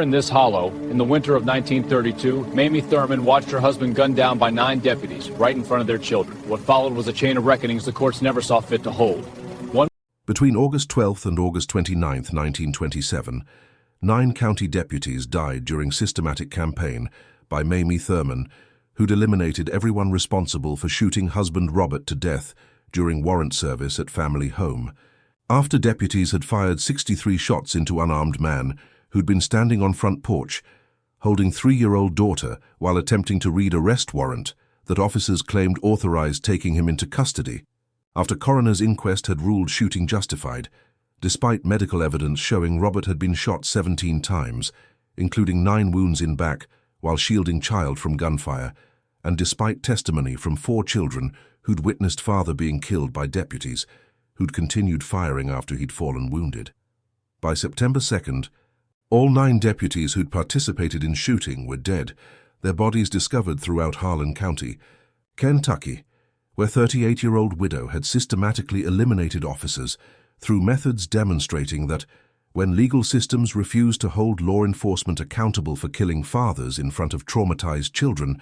In this hollow, in the winter of 1932, Mamie Thurman watched her husband gunned down by 9 deputies right in front of their children. What followed was a chain of reckonings the courts never saw fit to hold. Between August 12th and August 29th, 1927, 9 county deputies died during systematic campaign by Mamie Thurman, who'd eliminated everyone responsible for shooting husband Robert to death during warrant service at family home. After deputies had fired 63 shots into unarmed man who'd been standing on front porch, holding 3-year-old daughter while attempting to read arrest warrant that officers claimed authorized taking him into custody, after coroner's inquest had ruled shooting justified, despite medical evidence showing Robert had been shot 17 times, including 9 wounds in back while shielding child from gunfire, and despite testimony from 4 children who'd witnessed father being killed by deputies, who'd continued firing after he'd fallen wounded. By September 2nd, all 9 deputies who'd participated in shooting were dead, their bodies discovered throughout Harlan County, Kentucky, where 38-year-old widow had systematically eliminated officers through methods demonstrating that when legal systems refuse to hold law enforcement accountable for killing fathers in front of traumatized children,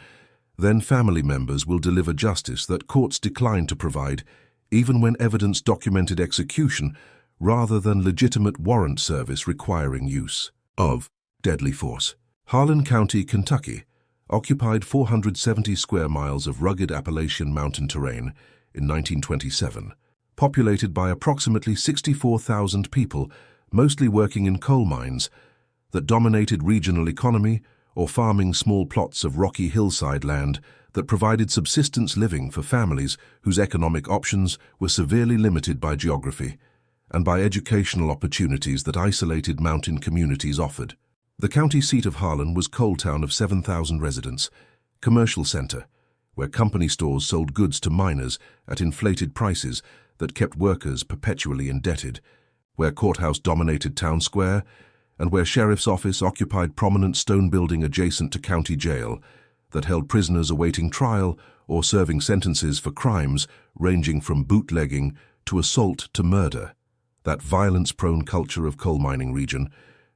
then family members will deliver justice that courts decline to provide, even when evidence documented execution rather than legitimate warrant service requiring use of deadly force. Harlan County, Kentucky, occupied 470 square miles of rugged Appalachian mountain terrain in 1927, populated by approximately 64,000 people, mostly working in coal mines that dominated regional economy or farming small plots of rocky hillside land that provided subsistence living for families whose economic options were severely limited by geography and by educational opportunities that isolated mountain communities offered. The county seat of Harlan was Coal Town of 7,000 residents, commercial center, where company stores sold goods to miners at inflated prices that kept workers perpetually indebted, where courthouse dominated town square, and where sheriff's office occupied prominent stone building adjacent to county jail that held prisoners awaiting trial or serving sentences for crimes ranging from bootlegging to assault to murder. That violence-prone culture of coal mining region,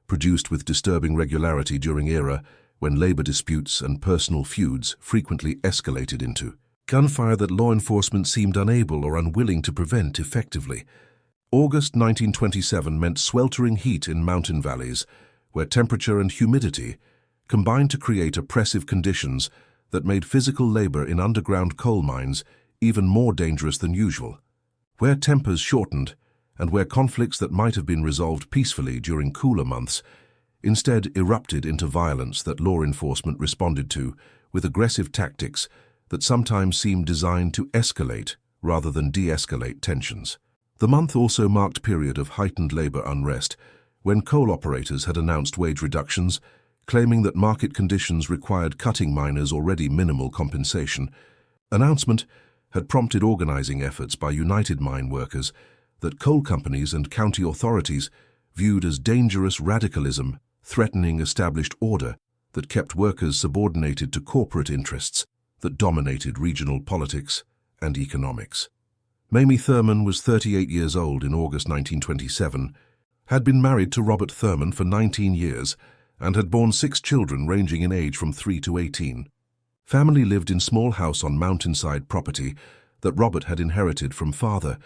produced with disturbing regularity during era when labor disputes and personal feuds frequently escalated into gunfire that law enforcement seemed unable or unwilling to prevent effectively. August 1927 meant sweltering heat in mountain valleys, where temperature and humidity combined to create oppressive conditions that made physical labor in underground coal mines even more dangerous than usual. Where tempers shortened, and where conflicts that might have been resolved peacefully during cooler months instead erupted into violence that law enforcement responded to with aggressive tactics that sometimes seemed designed to escalate rather than de-escalate tensions. The month also marked a period of heightened labor unrest, when coal operators had announced wage reductions, claiming that market conditions required cutting miners' already minimal compensation. Announcement had prompted organizing efforts by United Mine Workers that coal companies and county authorities viewed as dangerous radicalism, threatening established order that kept workers subordinated to corporate interests that dominated regional politics and economics. Mamie Thurman was 38 years old in August 1927, had been married to Robert Thurman for 19 years, and had borne 6 children ranging in age from 3 to 18. Family lived in small house on mountainside property that Robert had inherited from father,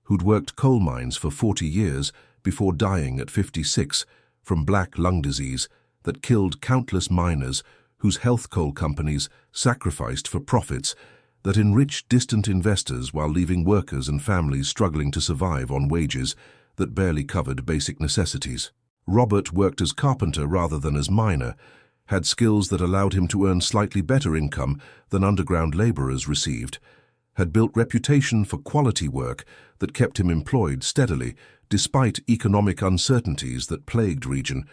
who'd worked coal mines for 40 years before dying at 56 from black lung disease that killed countless miners whose health coal companies sacrificed for profits that enriched distant investors while leaving workers and families struggling to survive on wages that barely covered basic necessities. Robert worked as carpenter rather than as miner, had skills that allowed him to earn slightly better income than underground laborers received, had built reputation for quality work that kept him employed steadily despite economic uncertainties that plagued region,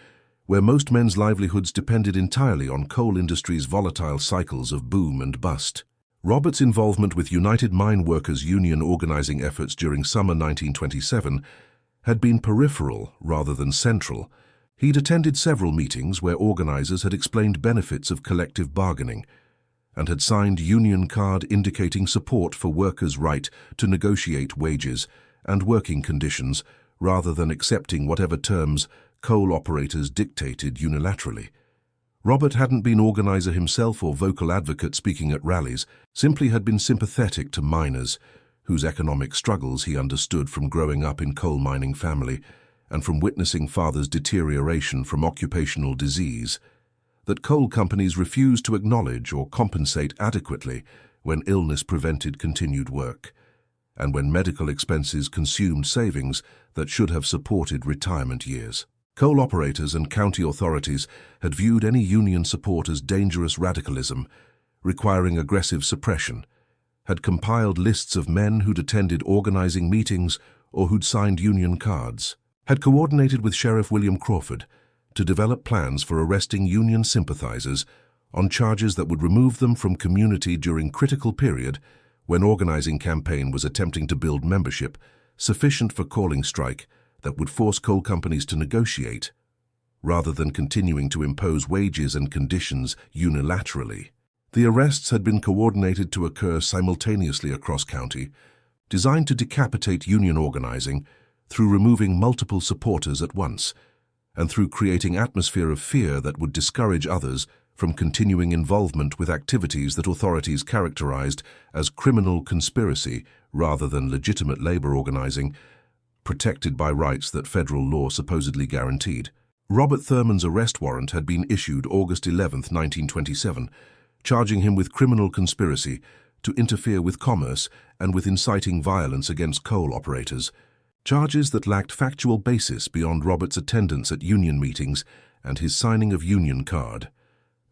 where most men's livelihoods depended entirely on coal industry's volatile cycles of boom and bust. Robert's involvement with United Mine Workers Union organizing efforts during summer 1927 had been peripheral rather than central. He'd attended several meetings where organizers had explained benefits of collective bargaining, and had signed union card indicating support for workers' right to negotiate wages and working conditions rather than accepting whatever terms coal operators dictated unilaterally. Robert hadn't been organizer himself or vocal advocate speaking at rallies, simply had been sympathetic to miners, whose economic struggles he understood from growing up in coal mining family and from witnessing father's deterioration from occupational disease, that coal companies refused to acknowledge or compensate adequately when illness prevented continued work, and when medical expenses consumed savings that should have supported retirement years. Coal operators and county authorities had viewed any union support as dangerous radicalism, requiring aggressive suppression, had compiled lists of men who'd attended organizing meetings or who'd signed union cards, had coordinated with Sheriff William Crawford to develop plans for arresting union sympathizers on charges that would remove them from community during critical period when organizing campaign was attempting to build membership sufficient for calling strike that would force coal companies to negotiate, rather than continuing to impose wages and conditions unilaterally. The arrests had been coordinated to occur simultaneously across county, designed to decapitate union organizing through removing multiple supporters at once, and through creating atmosphere of fear that would discourage others from continuing involvement with activities that authorities characterized as criminal conspiracy rather than legitimate labor organizing, protected by rights that federal law supposedly guaranteed. Robert Thurman's arrest warrant had been issued August 11, 1927, charging him with criminal conspiracy to interfere with commerce and with inciting violence against coal operators, charges that lacked factual basis beyond Robert's attendance at union meetings and his signing of union card,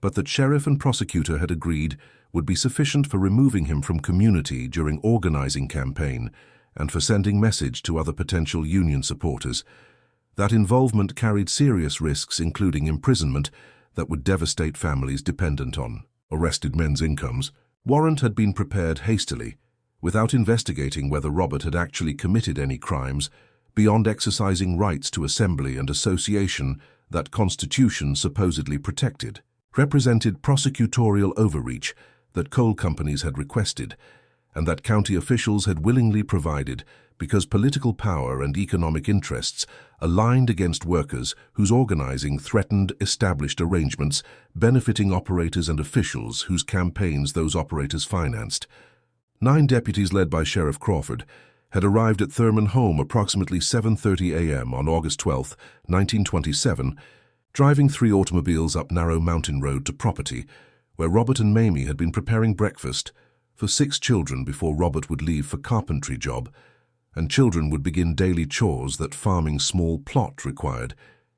but that sheriff and prosecutor had agreed would be sufficient for removing him from community during organizing campaign and for sending message to other potential union supporters. That involvement carried serious risks, including imprisonment, that would devastate families dependent on arrested men's incomes. Warrant had been prepared hastily, without investigating whether Robert had actually committed any crimes beyond exercising rights to assembly and association that Constitution supposedly protected, represented prosecutorial overreach that coal companies had requested and that county officials had willingly provided because political power and economic interests aligned against workers whose organizing threatened established arrangements benefiting operators and officials whose campaigns those operators financed. 9 deputies led by Sheriff Crawford had arrived at Thurman home approximately 7:30 a.m. on August 12, 1927, driving 3 automobiles up narrow mountain road to property, where Robert and Mamie had been preparing breakfast for 6 children before Robert would leave for carpentry job, and children would begin daily chores that farming small plot required,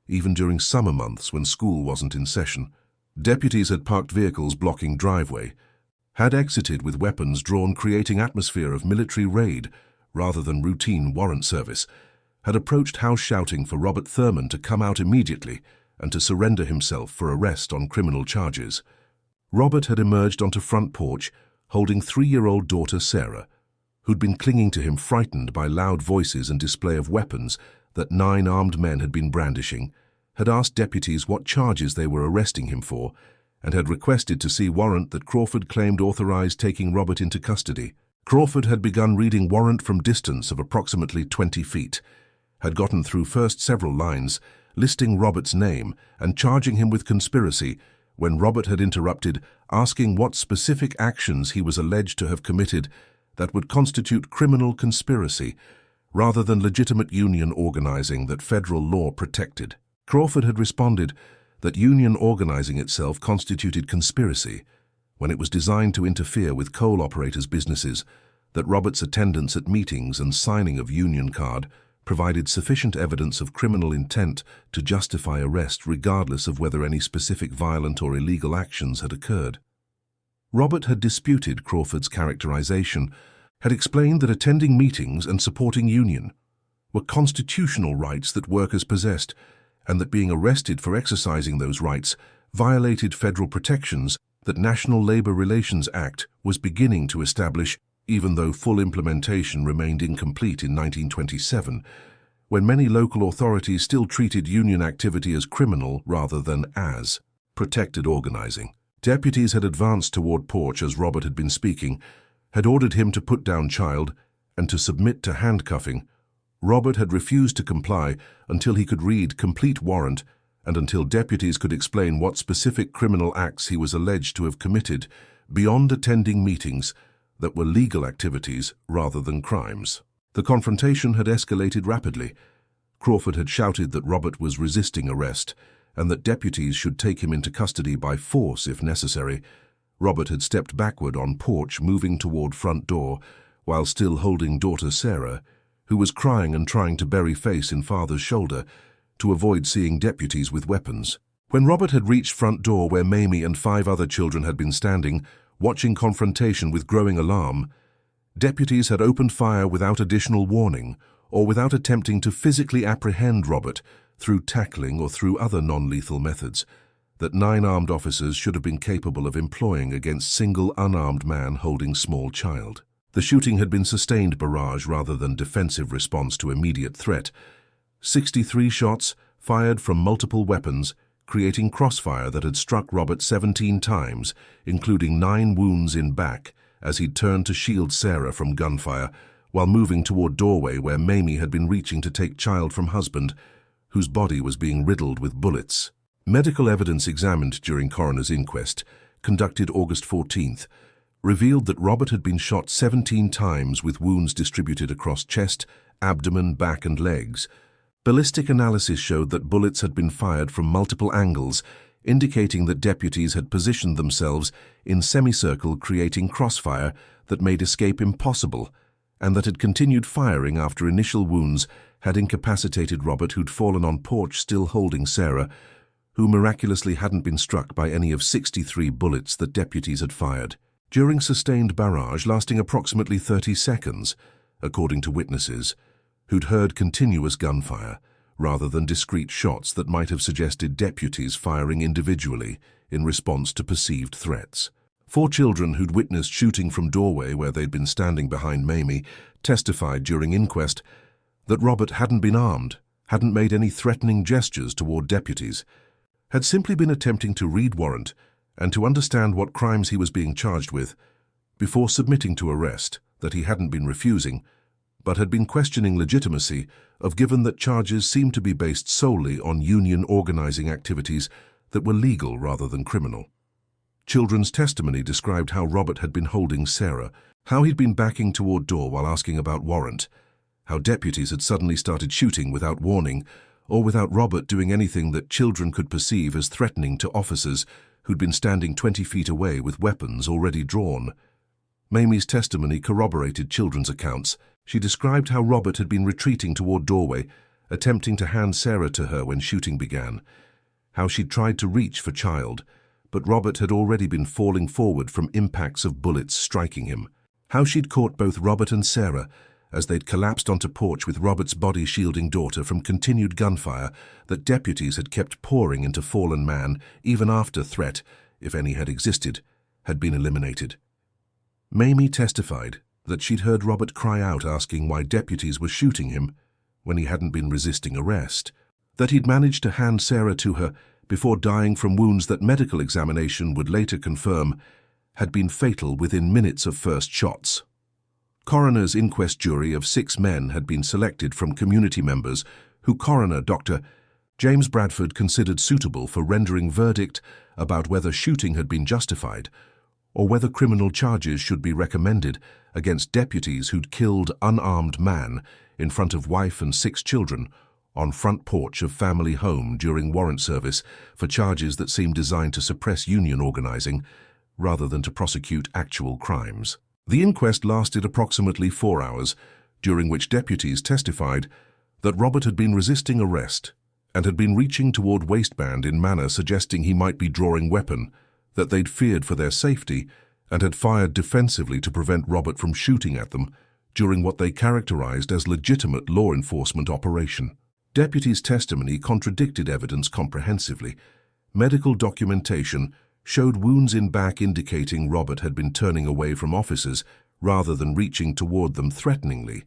even during summer months when school wasn't in session. Deputies had parked vehicles blocking driveway, had exited with weapons drawn, creating atmosphere of military raid rather than routine warrant service, had approached house shouting for Robert Thurman to come out immediately and to surrender himself for arrest on criminal charges. Robert had emerged onto front porch holding 3-year-old daughter Sarah, who'd been clinging to him frightened by loud voices and display of weapons that 9 armed men had been brandishing, had asked deputies what charges they were arresting him for, and had requested to see warrant that Crawford claimed authorized taking Robert into custody. Crawford had begun reading warrant from distance of approximately 20 feet, had gotten through first several lines, listing Robert's name and charging him with conspiracy, when Robert had interrupted, asking what specific actions he was alleged to have committed that would constitute criminal conspiracy, rather than legitimate union organizing that federal law protected. Crawford had responded that union organizing itself constituted conspiracy when it was designed to interfere with coal operators' businesses, that Robert's attendance at meetings and signing of union card provided sufficient evidence of criminal intent to justify arrest regardless of whether any specific violent or illegal actions had occurred. Robert had disputed Crawford's characterization, had explained that attending meetings and supporting union were constitutional rights that workers possessed, and that being arrested for exercising those rights violated federal protections that National Labor Relations Act was beginning to establish, even though full implementation remained incomplete in 1927, when many local authorities still treated union activity as criminal rather than as protected organizing. Deputies had advanced toward porch as Robert had been speaking, had ordered him to put down child and to submit to handcuffing, Robert had refused to comply until he could read complete warrant and until deputies could explain what specific criminal acts he was alleged to have committed beyond attending meetings that were legal activities rather than crimes. The confrontation had escalated rapidly. Crawford had shouted that Robert was resisting arrest and that deputies should take him into custody by force if necessary. Robert had stepped backward on porch, moving toward front door, while still holding daughter Sarah, who was crying and trying to bury face in father's shoulder to avoid seeing deputies with weapons. When Robert had reached front door where Mamie and 5 other children had been standing, watching confrontation with growing alarm, deputies had opened fire without additional warning or without attempting to physically apprehend Robert through tackling or through other non-lethal methods that 9 armed officers should have been capable of employing against single unarmed man holding small child. The shooting had been sustained barrage rather than defensive response to immediate threat. 63 shots fired from multiple weapons, creating crossfire that had struck Robert 17 times, including 9 wounds in back as he turned to shield Sarah from gunfire while moving toward doorway where Mamie had been reaching to take child from husband, whose body was being riddled with bullets. Medical evidence examined during coroner's inquest, conducted August 14th, revealed that Robert had been shot 17 times with wounds distributed across chest, abdomen, back and legs. Ballistic analysis showed that bullets had been fired from multiple angles, indicating that deputies had positioned themselves in semicircle, creating crossfire that made escape impossible, and that had continued firing after initial wounds had incapacitated Robert, who'd fallen on porch still holding Sarah, who miraculously hadn't been struck by any of 63 bullets that deputies had fired. During sustained barrage lasting approximately 30 seconds, according to witnesses, who'd heard continuous gunfire, rather than discrete shots that might have suggested deputies firing individually in response to perceived threats. 4 children who'd witnessed shooting from doorway where they'd been standing behind Mamie testified during inquest that Robert hadn't been armed, hadn't made any threatening gestures toward deputies, had simply been attempting to read warrant and to understand what crimes he was being charged with before submitting to arrest, that he hadn't been refusing, but had been questioning legitimacy of given that charges seemed to be based solely on union organizing activities that were legal rather than criminal. Children's testimony described how Robert had been holding Sarah, how he'd been backing toward door while asking about warrant, how deputies had suddenly started shooting without warning or without Robert doing anything that children could perceive as threatening to officers who'd been standing 20 feet away with weapons already drawn. Mamie's testimony corroborated children's accounts. She described how Robert had been retreating toward doorway, attempting to hand Sarah to her when shooting began, how she'd tried to reach for child, but Robert had already been falling forward from impacts of bullets striking him, how she'd caught both Robert and Sarah as they'd collapsed onto porch with Robert's body shielding daughter from continued gunfire that deputies had kept pouring into fallen man even after threat, if any had existed, had been eliminated. Mamie testified that she'd heard Robert cry out asking why deputies were shooting him when he hadn't been resisting arrest, that he'd managed to hand Sarah to her before dying from wounds that medical examination would later confirm had been fatal within minutes of first shots. Coroner's inquest jury of 6 men had been selected from community members who coroner Dr. James Bradford considered suitable for rendering verdict about whether shooting had been justified or whether criminal charges should be recommended against deputies who'd killed unarmed man in front of wife and 6 children on front porch of family home during warrant service for charges that seemed designed to suppress union organizing rather than to prosecute actual crimes. The inquest lasted approximately 4 hours, during which deputies testified that Robert had been resisting arrest and had been reaching toward waistband in manner suggesting he might be drawing weapon, that they'd feared for their safety and had fired defensively to prevent Robert from shooting at them during what they characterized as legitimate law enforcement operation. Deputies' testimony contradicted evidence comprehensively. Medical documentation showed wounds in back indicating Robert had been turning away from officers rather than reaching toward them threateningly.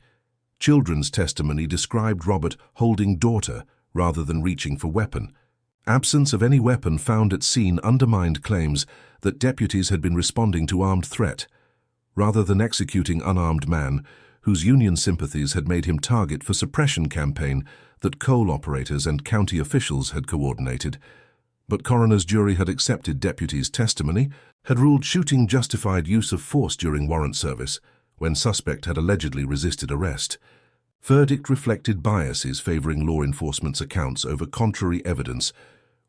Children's testimony described Robert holding daughter rather than reaching for weapon. Absence of any weapon found at scene undermined claims that deputies had been responding to armed threat, rather than executing unarmed man whose union sympathies had made him target for suppression campaign that coal operators and county officials had coordinated. But coroner's jury had accepted deputies' testimony, had ruled shooting justified use of force during warrant service, when suspect had allegedly resisted arrest. Verdict reflected biases favoring law enforcement's accounts over contrary evidence,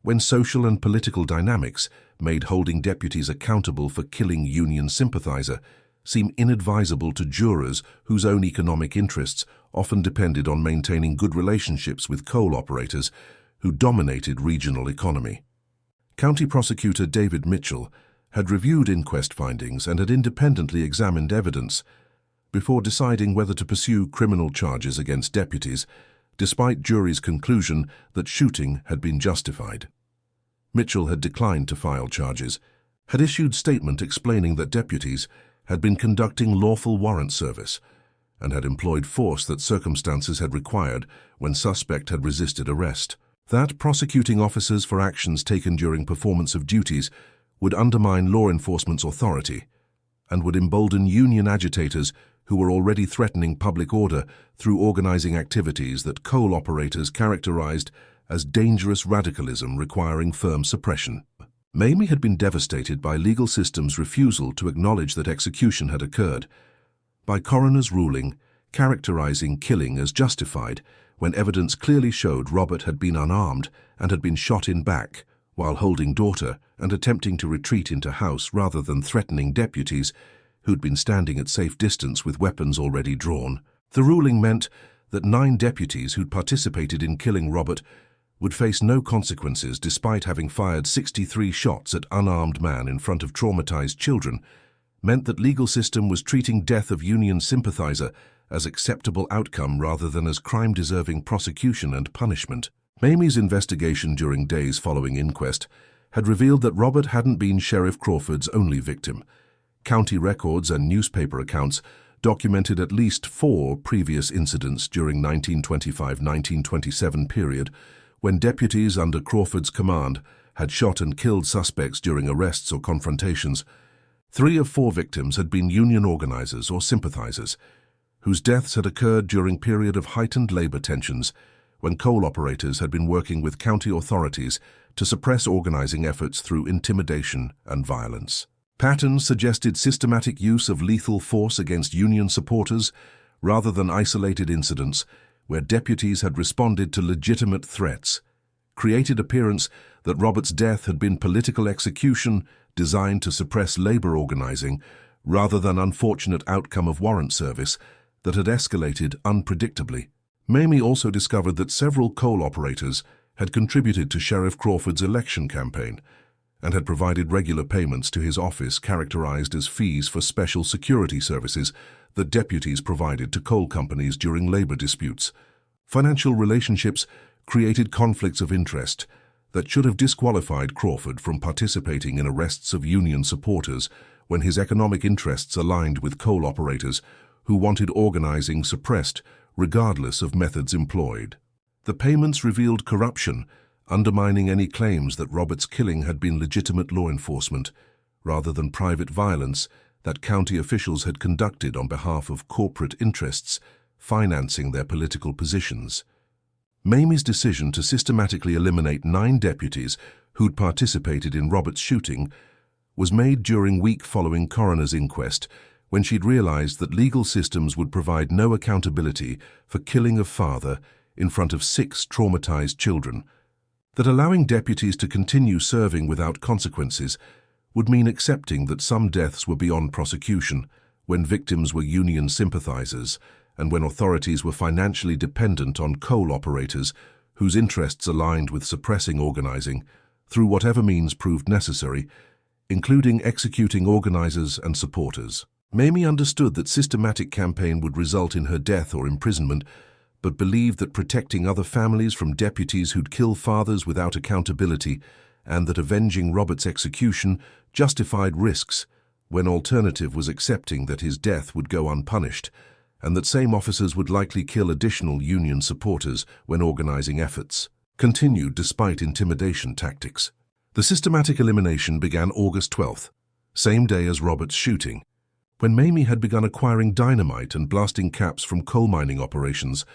when social and political dynamics made holding deputies accountable for killing union sympathizer seem inadvisable to jurors whose own economic interests often depended on maintaining good relationships with coal operators who dominated regional economy. County Prosecutor David Mitchell had reviewed inquest findings and had independently examined evidence before deciding whether to pursue criminal charges against deputies, despite jury's conclusion that shooting had been justified. Mitchell had declined to file charges, had issued statement explaining that deputies had been conducting lawful warrant service and had employed force that circumstances had required when suspect had resisted arrest. That prosecuting officers for actions taken during performance of duties would undermine law enforcement's authority and would embolden union agitators who were already threatening public order through organizing activities that coal operators characterized as dangerous radicalism requiring firm suppression. Mamie had been devastated by legal system's refusal to acknowledge that execution had occurred, by coroner's ruling characterizing killing as justified when evidence clearly showed Robert had been unarmed and had been shot in back while holding daughter and attempting to retreat into house rather than threatening deputies who'd been standing at safe distance with weapons already drawn. The ruling meant that 9 deputies who'd participated in killing Robert would face no consequences despite having fired 63 shots at unarmed man in front of traumatized children, meant that legal system was treating death of union sympathizer as acceptable outcome rather than as crime-deserving prosecution and punishment. Mamie's investigation during days following inquest had revealed that Robert hadn't been Sheriff Crawford's only victim. County records and newspaper accounts documented at least 4 previous incidents during 1925-1927 period when deputies under Crawford's command had shot and killed suspects during arrests or confrontations. 3 of 4 victims had been union organizers or sympathizers, whose deaths had occurred during period of heightened labor tensions when coal operators had been working with county authorities to suppress organizing efforts through intimidation and violence. Patterns suggested systematic use of lethal force against union supporters rather than isolated incidents where deputies had responded to legitimate threats, created appearance that Robert's death had been political execution designed to suppress labor organizing rather than unfortunate outcome of warrant service that had escalated unpredictably. Mamie also discovered that several coal operators had contributed to Sheriff Crawford's election campaign and had provided regular payments to his office characterized as fees for special security services that deputies provided to coal companies during labor disputes. Financial relationships created conflicts of interest that should have disqualified Crawford from participating in arrests of union supporters when his economic interests aligned with coal operators who wanted organizing suppressed regardless of methods employed. The payments revealed corruption, undermining any claims that Robert's killing had been legitimate law enforcement, rather than private violence that county officials had conducted on behalf of corporate interests, financing their political positions. Mamie's decision to systematically eliminate 9 deputies who'd participated in Robert's shooting was made during week following coroner's inquest, when she'd realized that legal systems would provide no accountability for killing of father in front of 6 traumatized children, that allowing deputies to continue serving without consequences would mean accepting that some deaths were beyond prosecution when victims were union sympathizers and when authorities were financially dependent on coal operators whose interests aligned with suppressing organizing through whatever means proved necessary, including executing organizers and supporters. Mamie understood that systematic campaign would result in her death or imprisonment, but believed that protecting other families from deputies who'd kill fathers without accountability and that avenging Robert's execution justified risks when alternative was accepting that his death would go unpunished and that same officers would likely kill additional union supporters when organizing efforts continued despite intimidation tactics. The systematic elimination began August 12th, same day as Robert's shooting, When Mamie had begun acquiring dynamite and blasting caps from coal mining operations,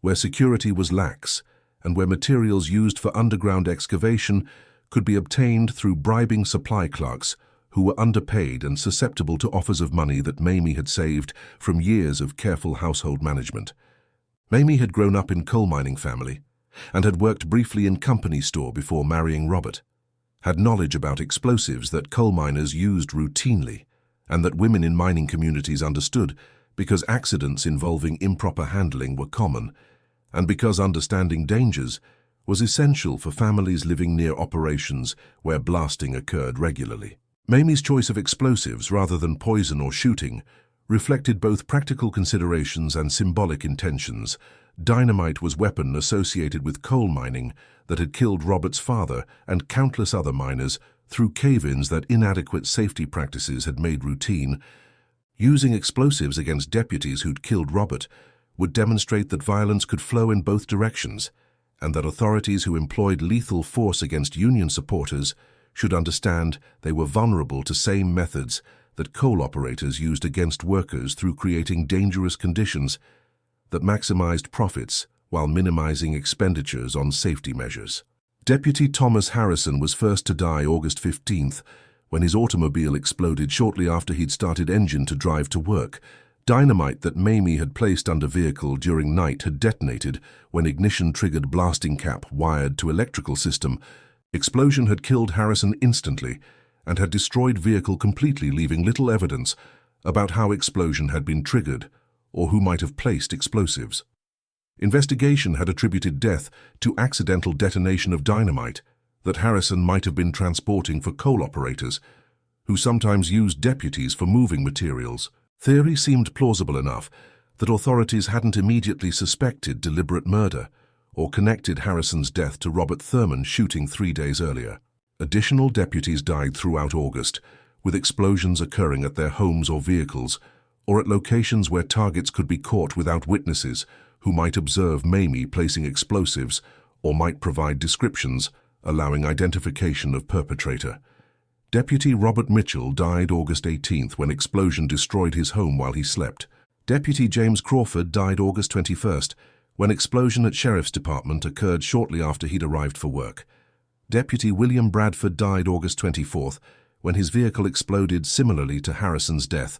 where security was lax and where materials used for underground excavation could be obtained through bribing supply clerks who were underpaid and susceptible to offers of money that Mamie had saved from years of careful household management. Mamie had grown up in coal mining family and had worked briefly in company store before marrying Robert, had knowledge about explosives that coal miners used routinely and that women in mining communities understood because accidents involving improper handling were common and because understanding dangers was essential for families living near operations where blasting occurred regularly. Mamie's choice of explosives rather than poison or shooting reflected both practical considerations and symbolic intentions. Dynamite was a weapon associated with coal mining that had killed Robert's father and countless other miners through cave-ins that inadequate safety practices had made routine. Using explosives against deputies who'd killed Robert would demonstrate that violence could flow in both directions, and that authorities who employed lethal force against Union supporters should understand they were vulnerable to same methods that coal operators used against workers through creating dangerous conditions that maximized profits while minimizing expenditures on safety measures. Deputy Thomas Harrison was first to die August 15th when his automobile exploded shortly after he'd started engine to drive to work. Dynamite that Mamie had placed under vehicle during night had detonated when ignition triggered blasting cap wired to electrical system. Explosion had killed Harrison instantly and had destroyed vehicle completely, leaving little evidence about how explosion had been triggered or who might have placed explosives. Investigation had attributed death to accidental detonation of dynamite that Harrison might have been transporting for coal operators, who sometimes used deputies for moving materials. Theory seemed plausible enough that authorities hadn't immediately suspected deliberate murder or connected Harrison's death to Robert Thurman shooting 3 days earlier. Additional deputies died throughout August, with explosions occurring at their homes or vehicles, or at locations where targets could be caught without witnesses who might observe Mamie placing explosives or might provide descriptions, allowing identification of perpetrator. Deputy Robert Mitchell died August 18th when explosion destroyed his home while he slept. Deputy James Crawford died August 21st when explosion at Sheriff's Department occurred shortly after he'd arrived for work. Deputy William Bradford died August 24th when his vehicle exploded similarly to Harrison's death.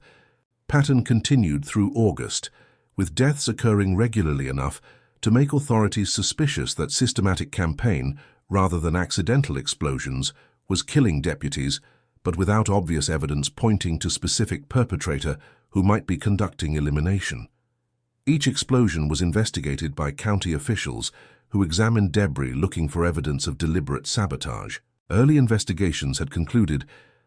Pattern continued through August, with deaths occurring regularly enough to make authorities suspicious that systematic campaign, rather than accidental explosions, was killing deputies, but without obvious evidence pointing to specific perpetrator who might be conducting elimination. Each explosion was investigated by county officials who examined debris looking for evidence of deliberate sabotage. Early investigations had concluded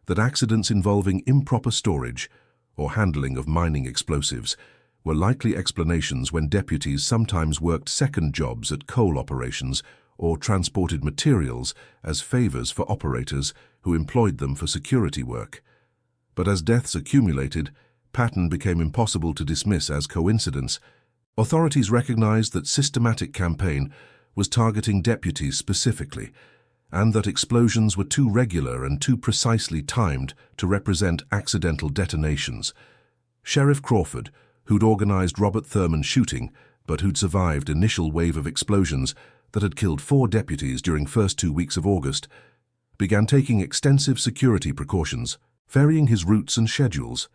that accidents involving improper storage or handling of mining explosives were likely explanations when deputies sometimes worked second jobs at coal operations or transported materials as favors for operators who employed them for security work. But as deaths accumulated, pattern became impossible to dismiss as coincidence. Authorities recognized that systematic campaign was targeting deputies specifically, and that explosions were too regular and too precisely timed to represent accidental detonations. Sheriff Crawford, who'd organized Robert Thurman's shooting, but who'd survived initial wave of explosions that had killed 4 deputies during first 2 weeks of August, began taking extensive security precautions, varying his routes and schedules,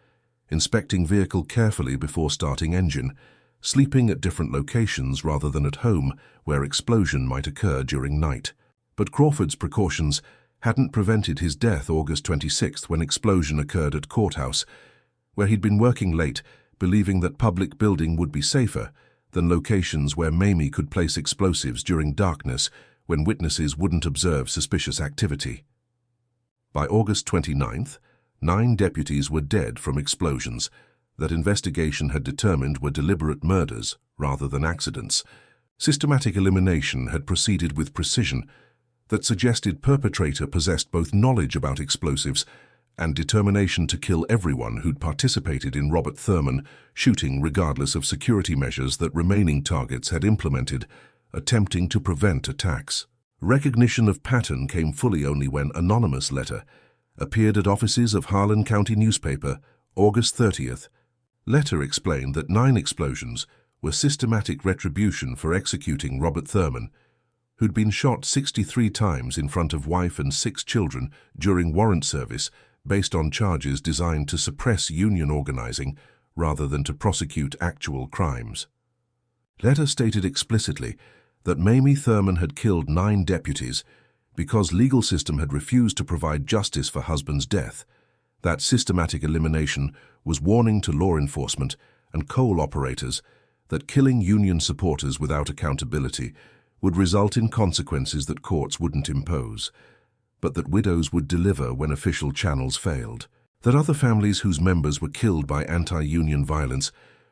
inspecting vehicle carefully before starting engine, sleeping at different locations rather than at home where explosion might occur during night. But Crawford's precautions hadn't prevented his death August 26th when explosion occurred at courthouse, where he'd been working late, believing that public building would be safer than locations where Mamie could place explosives during darkness when witnesses wouldn't observe suspicious activity. By August 29th, 9 deputies were dead from explosions that investigation had determined were deliberate murders rather than accidents. Systematic elimination had proceeded with precision that suggested perpetrator possessed both knowledge about explosives and determination to kill everyone who'd participated in Robert Thurman shooting regardless of security measures that remaining targets had implemented, attempting to prevent attacks. Recognition of pattern came fully only when anonymous letter appeared at offices of Harlan County newspaper August 30th, letter explained that 9 explosions were systematic retribution for executing Robert Thurman, who'd been shot 63 times in front of wife and 6 children during warrant service based on charges designed to suppress union organizing rather than to prosecute actual crimes. Letter stated explicitly that Mamie Thurman had killed 9 deputies because legal system had refused to provide justice for husband's death. That systematic elimination was warning to law enforcement and coal operators that killing union supporters without accountability would result in consequences that courts wouldn't impose, but that widows would deliver when official channels failed. That other families whose members were killed by anti-union violence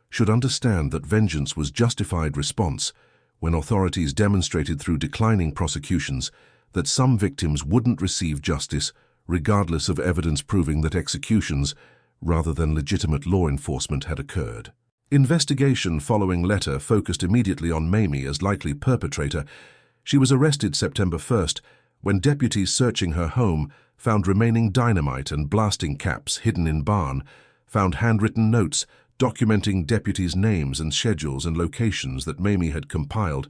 should understand that vengeance was justified response when authorities demonstrated through declining prosecutions that some victims wouldn't receive justice regardless of evidence proving that executions, rather than legitimate law enforcement, had occurred. Investigation following letter focused immediately on Mamie as likely perpetrator. She was arrested September 1st when deputies searching her home found remaining dynamite and blasting caps hidden in barn, found handwritten notes documenting deputies' names and schedules and locations that Mamie had compiled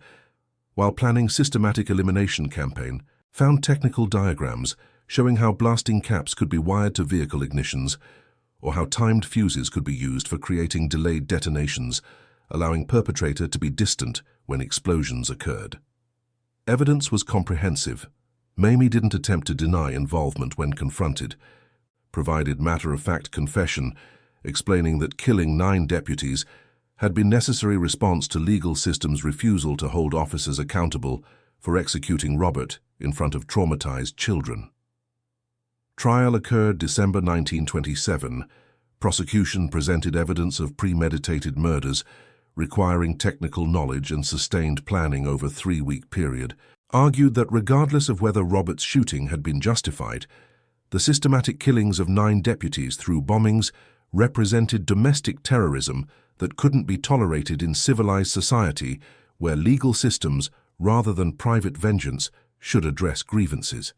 while planning systematic elimination campaign, found technical diagrams showing how blasting caps could be wired to vehicle ignitions or how timed fuses could be used for creating delayed detonations, allowing perpetrator to be distant when explosions occurred. Evidence was comprehensive. Mamie didn't attempt to deny involvement when confronted, provided matter-of-fact confession explaining that killing 9 deputies had been necessary response to legal system's refusal to hold officers accountable for executing Robert in front of traumatized children. Trial occurred December 1927. Prosecution presented evidence of premeditated murders requiring technical knowledge and sustained planning over a 3-week period, argued that regardless of whether Robert's shooting had been justified, the systematic killings of 9 deputies through bombings represented domestic terrorism that couldn't be tolerated in civilized society where legal systems, rather than private vengeance, should address grievances.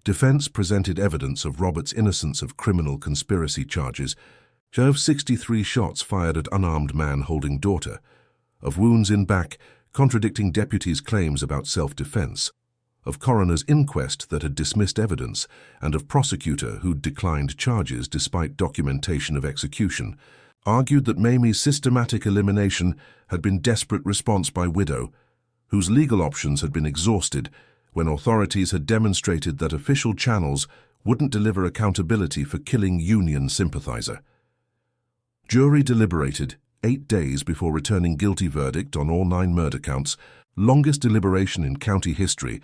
Defense presented evidence of Robert's innocence of criminal conspiracy charges, of 63 shots fired at unarmed man holding daughter, of wounds in back contradicting deputies' claims about self-defense, of coroner's inquest that had dismissed evidence, and of prosecutor who'd declined charges despite documentation of execution, argued that Mamie's systematic elimination had been desperate response by widow, whose legal options had been exhausted when authorities had demonstrated that official channels wouldn't deliver accountability for killing union sympathizer. Jury deliberated 8 days before returning guilty verdict on all 9 murder counts, longest deliberation in county history,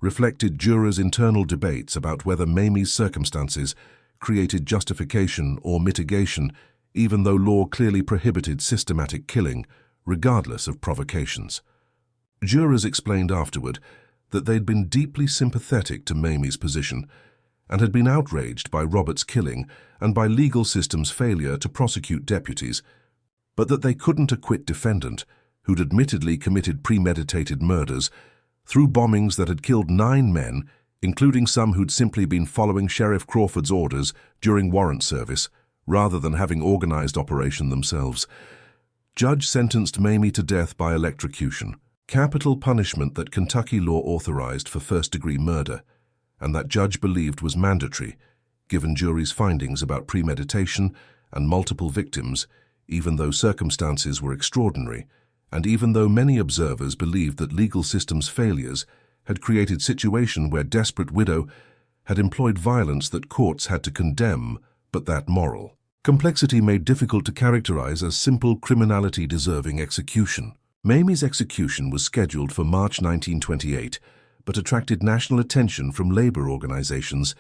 reflected jurors' internal debates about whether Mamie's circumstances created justification or mitigation, even though law clearly prohibited systematic killing, regardless of provocations. Jurors explained afterward that they'd been deeply sympathetic to Mamie's position and had been outraged by Robert's killing and by legal system's failure to prosecute deputies, but that they couldn't acquit defendant, who'd admittedly committed premeditated murders, through bombings that had killed 9 men, including some who'd simply been following Sheriff Crawford's orders during warrant service, rather than having organized operation themselves. Judge sentenced Mamie to death by electrocution, capital punishment that Kentucky law authorized for first-degree murder, and that judge believed was mandatory, given jury's findings about premeditation and multiple victims, even though circumstances were extraordinary, and even though many observers believed that legal system's failures had created situation where desperate widow had employed violence that courts had to condemn, but that moral complexity made difficult to characterize as simple criminality-deserving execution. Mamie's execution was scheduled for March 1928, but attracted national attention from labor organizations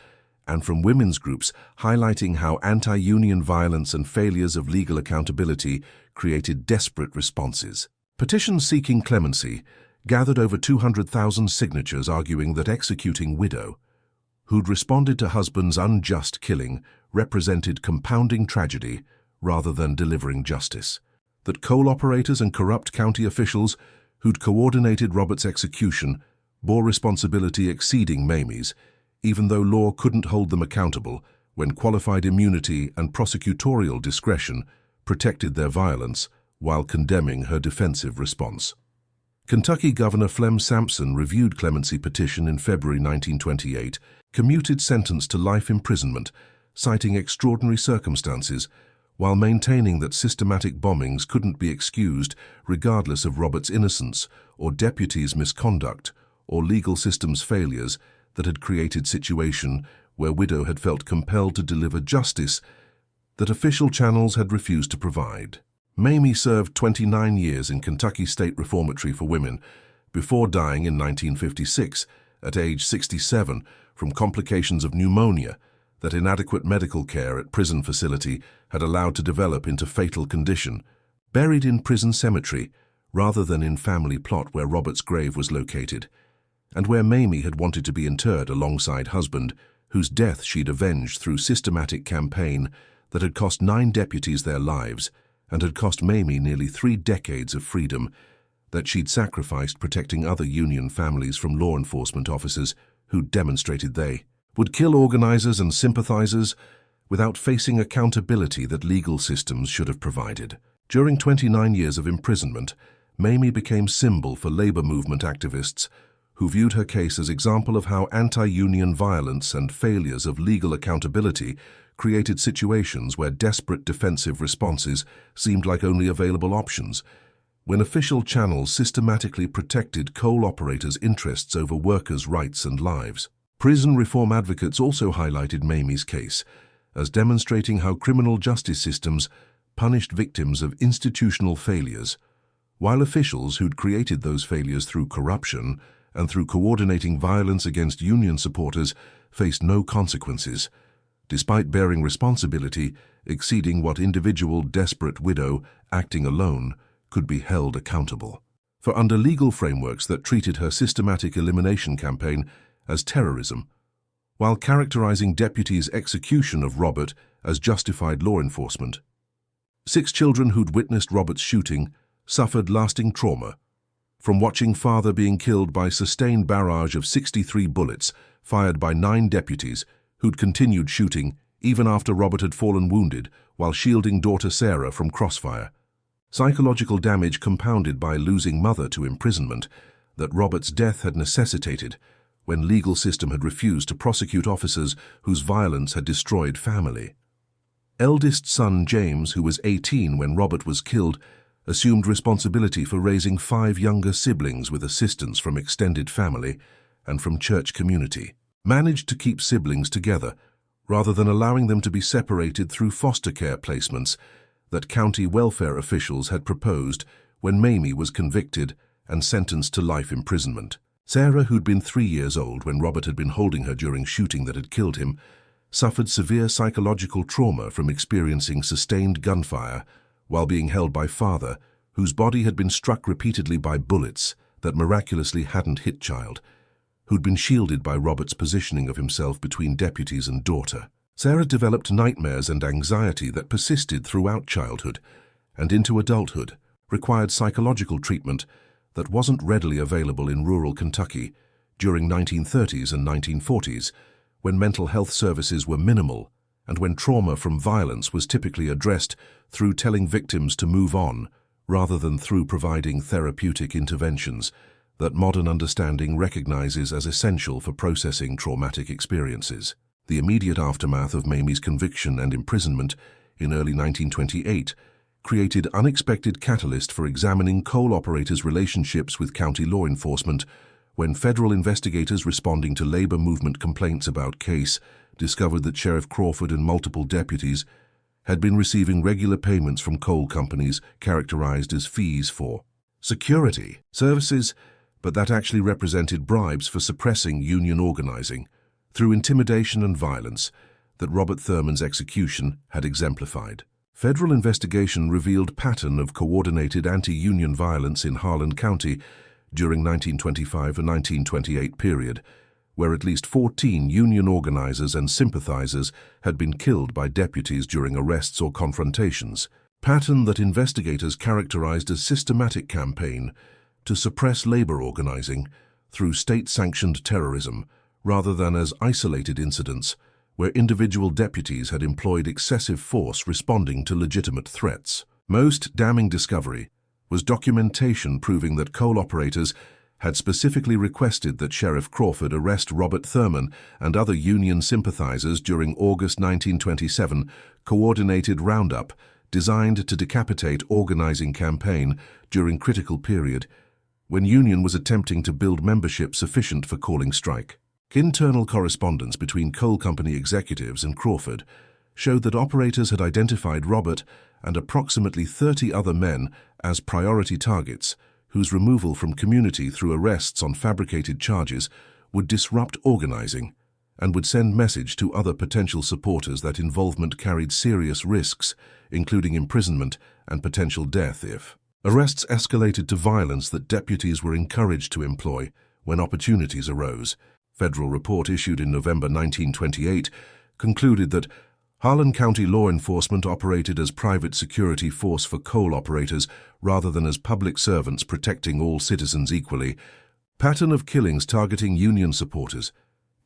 and from women's groups highlighting how anti-union violence and failures of legal accountability created desperate responses. Petitions seeking clemency gathered over 200,000 signatures arguing that executing widow, who'd responded to husband's unjust killing, represented compounding tragedy rather than delivering justice. That coal operators and corrupt county officials who'd coordinated Robert's execution bore responsibility exceeding Mamie's, even though law couldn't hold them accountable when qualified immunity and prosecutorial discretion protected their violence while condemning her defensive response. Kentucky Governor Flem Sampson reviewed clemency petition in February 1928, commuted sentence to life imprisonment, citing extraordinary circumstances, while maintaining that systematic bombings couldn't be excused regardless of Robert's innocence or deputies' misconduct or legal system's failures that had created situation where Widow had felt compelled to deliver justice that official channels had refused to provide. Mamie served 29 years in Kentucky State Reformatory for Women before dying in 1956 at age 67 from complications of pneumonia that inadequate medical care at prison facility had allowed to develop into fatal condition, buried in prison cemetery rather than in family plot where Robert's grave was located, and where Mamie had wanted to be interred alongside husband, whose death she'd avenged through systematic campaign that had cost 9 deputies their lives and had cost Mamie nearly 3 decades of freedom that she'd sacrificed protecting other Union families from law enforcement officers who'd demonstrated they would kill organizers and sympathizers without facing accountability that legal systems should have provided. During 29 years of imprisonment, Mamie became symbol for labor movement activists who viewed her case as example of how anti-union violence and failures of legal accountability created situations where desperate defensive responses seemed like only available options, when official channels systematically protected coal operators' interests over workers' rights and lives. Prison reform advocates also highlighted Mamie's case as demonstrating how criminal justice systems punished victims of institutional failures, while officials who'd created those failures through corruption and through coordinating violence against union supporters faced no consequences, despite bearing responsibility exceeding what individual desperate widow acting alone could be held accountable for under legal frameworks that treated her systematic elimination campaign as terrorism, while characterizing deputies' execution of Robert as justified law enforcement. 6 children who'd witnessed Robert's shooting suffered lasting trauma from watching father being killed by sustained barrage of 63 bullets fired by 9 deputies who'd continued shooting even after Robert had fallen wounded while shielding daughter Sarah from crossfire. Psychological damage compounded by losing mother to imprisonment that Robert's death had necessitated when legal system had refused to prosecute officers whose violence had destroyed family. Eldest son James, who was 18 when Robert was killed, assumed responsibility for raising 5 younger siblings with assistance from extended family and from church community, managed to keep siblings together rather than allowing them to be separated through foster care placements that county welfare officials had proposed when Mamie was convicted and sentenced to life imprisonment. Sarah, who'd been 3 years old when Robert had been holding her during shooting that had killed him, suffered severe psychological trauma from experiencing sustained gunfire while being held by father, whose body had been struck repeatedly by bullets that miraculously hadn't hit child, who'd been shielded by Robert's positioning of himself between deputies and daughter. Sarah developed nightmares and anxiety that persisted throughout childhood and into adulthood, required psychological treatment that wasn't readily available in rural Kentucky during 1930s and 1940s, when mental health services were minimal and when trauma from violence was typically addressed through telling victims to move on rather than through providing therapeutic interventions that modern understanding recognizes as essential for processing traumatic experiences. The immediate aftermath of Mamie's conviction and imprisonment in early 1928 created unexpected catalyst for examining coal operators' relationships with county law enforcement when federal investigators responding to labor movement complaints about case discovered that Sheriff Crawford and multiple deputies had been receiving regular payments from coal companies characterized as fees for security services, but that actually represented bribes for suppressing union organizing through intimidation and violence that Robert Thurman's execution had exemplified. Federal investigation revealed pattern of coordinated anti-union violence in Harlan County during 1925 and 1928 period, where at least 14 union organizers and sympathizers had been killed by deputies during arrests or confrontations. Pattern that investigators characterized as systematic campaign to suppress labor organizing through state-sanctioned terrorism rather than as isolated incidents where individual deputies had employed excessive force responding to legitimate threats. Most damning discovery was documentation proving that coal operators had specifically requested that Sheriff Crawford arrest Robert Thurman and other Union sympathizers during August 1927 coordinated roundup designed to decapitate organizing campaign during critical period when Union was attempting to build membership sufficient for calling strike. Internal correspondence between coal company executives and Crawford showed that operators had identified Robert and approximately 30 other men as priority targets whose removal from community through arrests on fabricated charges would disrupt organizing and would send message to other potential supporters that involvement carried serious risks, including imprisonment and potential death if arrests escalated to violence that deputies were encouraged to employ when opportunities arose. Federal report issued in November 1928 concluded that Harlan County law enforcement operated as private security force for coal operators rather than as public servants protecting all citizens equally. Pattern of killings targeting Union supporters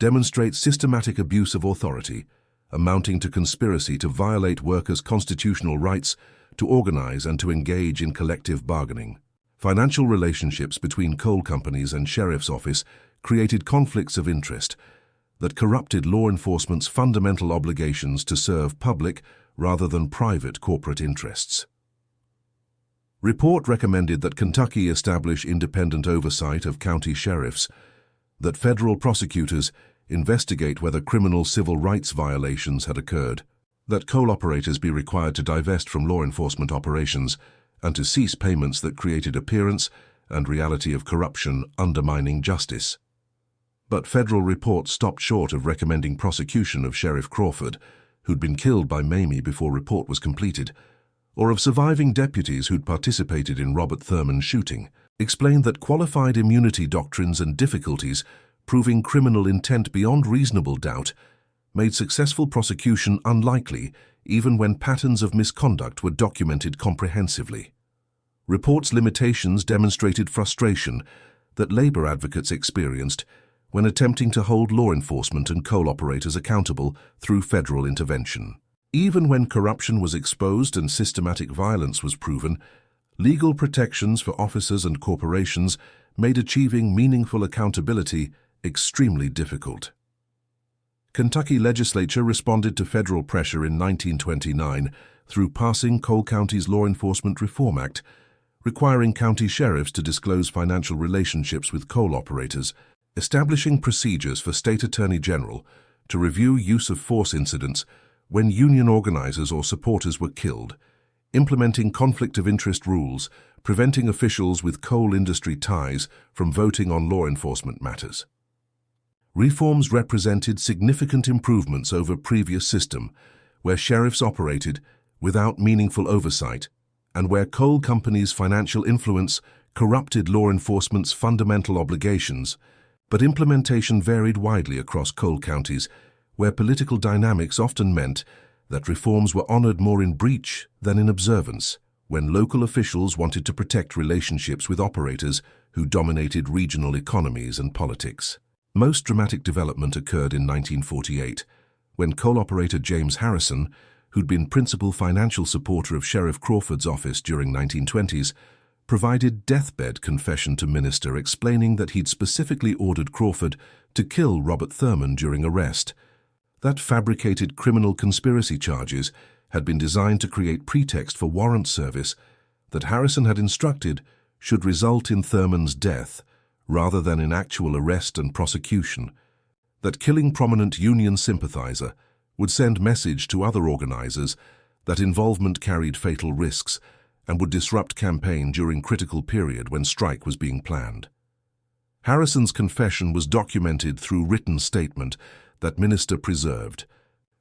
demonstrates systematic abuse of authority, amounting to conspiracy to violate workers' constitutional rights to organize and to engage in collective bargaining. Financial relationships between coal companies and sheriff's office created conflicts of interest that corrupted law enforcement's fundamental obligations to serve public rather than private corporate interests. Report recommended that Kentucky establish independent oversight of county sheriffs, that federal prosecutors investigate whether criminal civil rights violations had occurred, that coal operators be required to divest from law enforcement operations and to cease payments that created appearance and reality of corruption undermining justice. But federal reports stopped short of recommending prosecution of Sheriff Crawford, who'd been killed by Mamie before report was completed, or of surviving deputies who'd participated in Robert Thurman's shooting, explained that qualified immunity doctrines and difficulties proving criminal intent beyond reasonable doubt made successful prosecution unlikely even when patterns of misconduct were documented comprehensively. Report's limitations demonstrated frustration that labor advocates experienced when attempting to hold law enforcement and coal operators accountable through federal intervention. Even when corruption was exposed and systematic violence was proven, legal protections for officers and corporations made achieving meaningful accountability extremely difficult. Kentucky legislature responded to federal pressure in 1929 through passing Coal County's Law Enforcement Reform Act, requiring county sheriffs to disclose financial relationships with coal operators, establishing procedures for state attorney general to review use of force incidents when union organizers or supporters were killed, implementing conflict of interest rules, preventing officials with coal industry ties from voting on law enforcement matters. Reforms represented significant improvements over previous system, where sheriffs operated without meaningful oversight and where coal companies' financial influence corrupted law enforcement's fundamental obligations, but implementation varied widely across coal counties, where political dynamics often meant that reforms were honored more in breach than in observance, when local officials wanted to protect relationships with operators who dominated regional economies and politics. Most dramatic development occurred in 1948, when coal operator James Harrison, who'd been principal financial supporter of Sheriff Crawford's office during 1920s, provided deathbed confession to minister explaining that he'd specifically ordered Crawford to kill Robert Thurman during arrest, that fabricated criminal conspiracy charges had been designed to create pretext for warrant service, that Harrison had instructed should result in Thurman's death rather than in actual arrest and prosecution, that killing prominent Union sympathizer would send message to other organizers that involvement carried fatal risks and would disrupt campaign during critical period when strike was being planned. Harrison's confession was documented through written statement that minister preserved,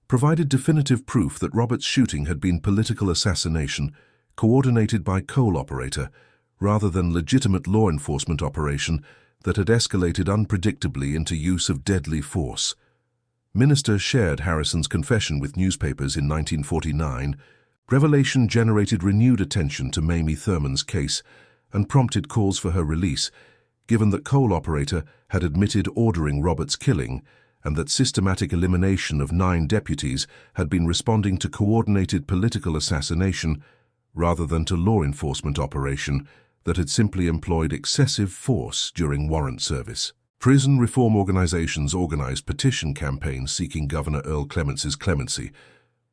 provided definitive proof that Robert's shooting had been political assassination coordinated by coal operator rather than legitimate law enforcement operation that had escalated unpredictably into use of deadly force. Minister shared Harrison's confession with newspapers in 1949. Revelation generated renewed attention to Mamie Thurman's case and prompted calls for her release, given that coal operator had admitted ordering Robert's killing and that systematic elimination of 9 deputies had been responding to coordinated political assassination rather than to law enforcement operation that had simply employed excessive force during warrant service. Prison reform organizations organized petition campaigns seeking Governor Earl Clemence's clemency.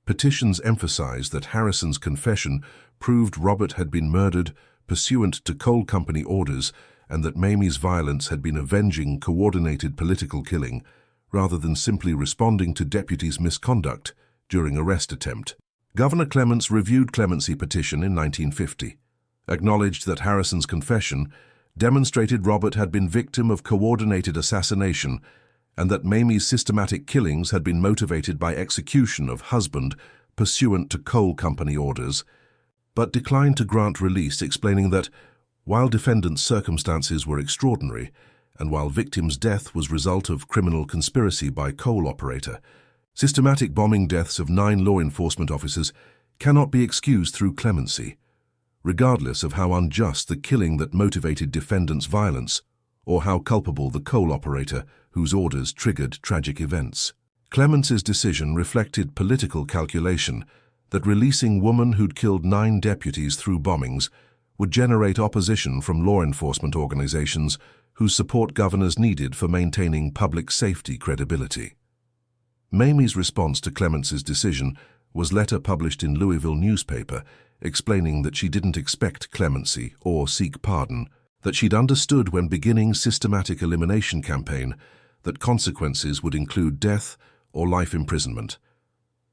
Petitions emphasized that Harrison's confession proved Robert had been murdered pursuant to coal company orders and that Mamie's violence had been avenging coordinated political killing rather than simply responding to deputies' misconduct during arrest attempt. Governor Clements reviewed clemency petition in 1950, acknowledged that Harrison's confession demonstrated Robert had been victim of coordinated assassination and that Mamie's systematic killings had been motivated by execution of husband pursuant to coal company orders, but declined to grant release, explaining that while defendant's circumstances were extraordinary and while victim's death was result of criminal conspiracy by coal operator, systematic bombing deaths of 9 law enforcement officers cannot be excused through clemency, regardless of how unjust the killing that motivated defendant's violence or how culpable the coal operator whose orders triggered tragic events. Clemence's decision reflected political calculation that releasing woman who'd killed 9 deputies through bombings would generate opposition from law enforcement organizations whose support governors needed for maintaining public safety credibility. Mamie's response to Clemence's decision was a letter published in Louisville newspaper explaining that she didn't expect clemency or seek pardon, that she'd understood when beginning systematic elimination campaign that consequences would include death or life imprisonment,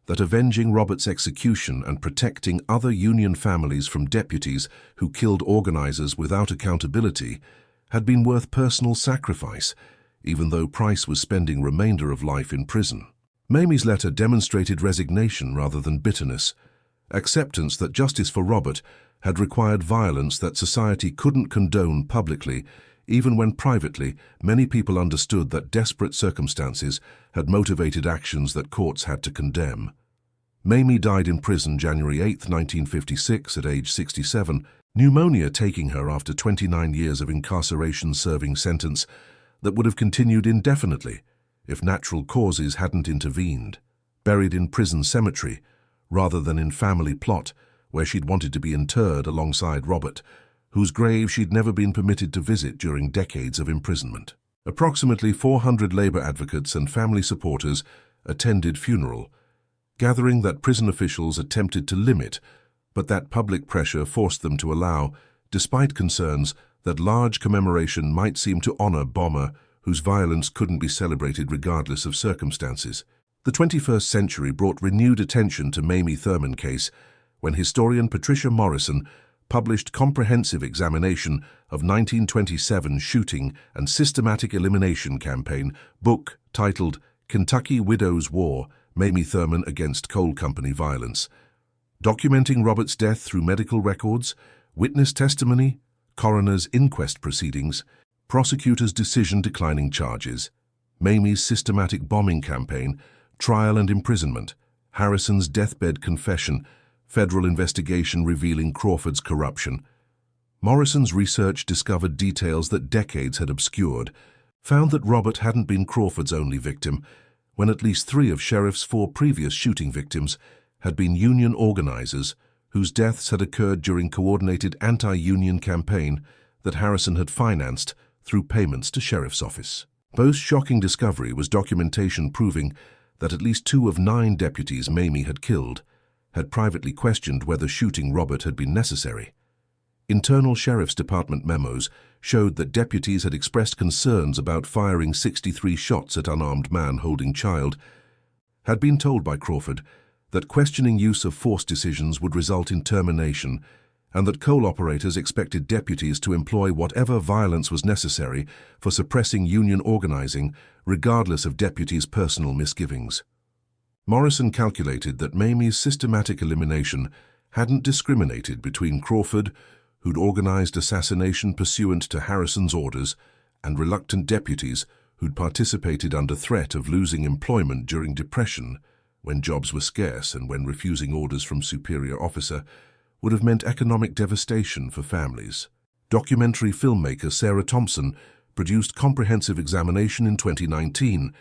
that avenging Robert's execution and protecting other Union families from deputies who killed organizers without accountability had been worth personal sacrifice, even though Price was spending remainder of life in prison. Mamie's letter demonstrated resignation rather than bitterness, acceptance that justice for Robert had required violence that society couldn't condone publicly, even when privately many people understood that desperate circumstances had motivated actions that courts had to condemn. Mamie died in prison January 8, 1956, at age 67, pneumonia taking her after 29 years of incarceration serving sentence that would have continued indefinitely if natural causes hadn't intervened, buried in prison cemetery rather than in family plot where she'd wanted to be interred alongside Robert, whose grave she'd never been permitted to visit during decades of imprisonment. Approximately 400 labor advocates and family supporters attended funeral, gathering that prison officials attempted to limit, but that public pressure forced them to allow, despite concerns that large commemoration might seem to honor bomber whose violence couldn't be celebrated regardless of circumstances. The 21st century brought renewed attention to Mamie Thurman case when historian Patricia Morrison published comprehensive examination of 1927 shooting and systematic elimination campaign book titled Kentucky Widows' War, Mamie Thurman Against Coal Company Violence, documenting Robert's death through medical records, witness testimony, coroner's inquest proceedings, prosecutor's decision declining charges, Mamie's systematic bombing campaign, trial and imprisonment, Harrison's deathbed confession, federal investigation revealing Crawford's corruption. Morrison's research discovered details that decades had obscured, found that Robert hadn't been Crawford's only victim, when at least 3 of Sheriff's 4 previous shooting victims had been Union organizers whose deaths had occurred during coordinated anti-Union campaign that Harrison had financed through payments to Sheriff's office. Most shocking discovery was documentation proving that at least 2 of 9 deputies Mamie had killed had privately questioned whether shooting Robert had been necessary. Internal Sheriff's Department memos showed that deputies had expressed concerns about firing 63 shots at unarmed man holding child, had been told by Crawford that questioning use of force decisions would result in termination, and that coal operators expected deputies to employ whatever violence was necessary for suppressing union organizing, regardless of deputies' personal misgivings. Morrison calculated that Mamie's systematic elimination hadn't discriminated between Crawford, who'd organized assassination pursuant to Harrison's orders, and reluctant deputies who'd participated under threat of losing employment during Depression, when jobs were scarce and when refusing orders from superior officer would have meant economic devastation for families. Documentary filmmaker Sarah Thompson produced comprehensive examination in 2019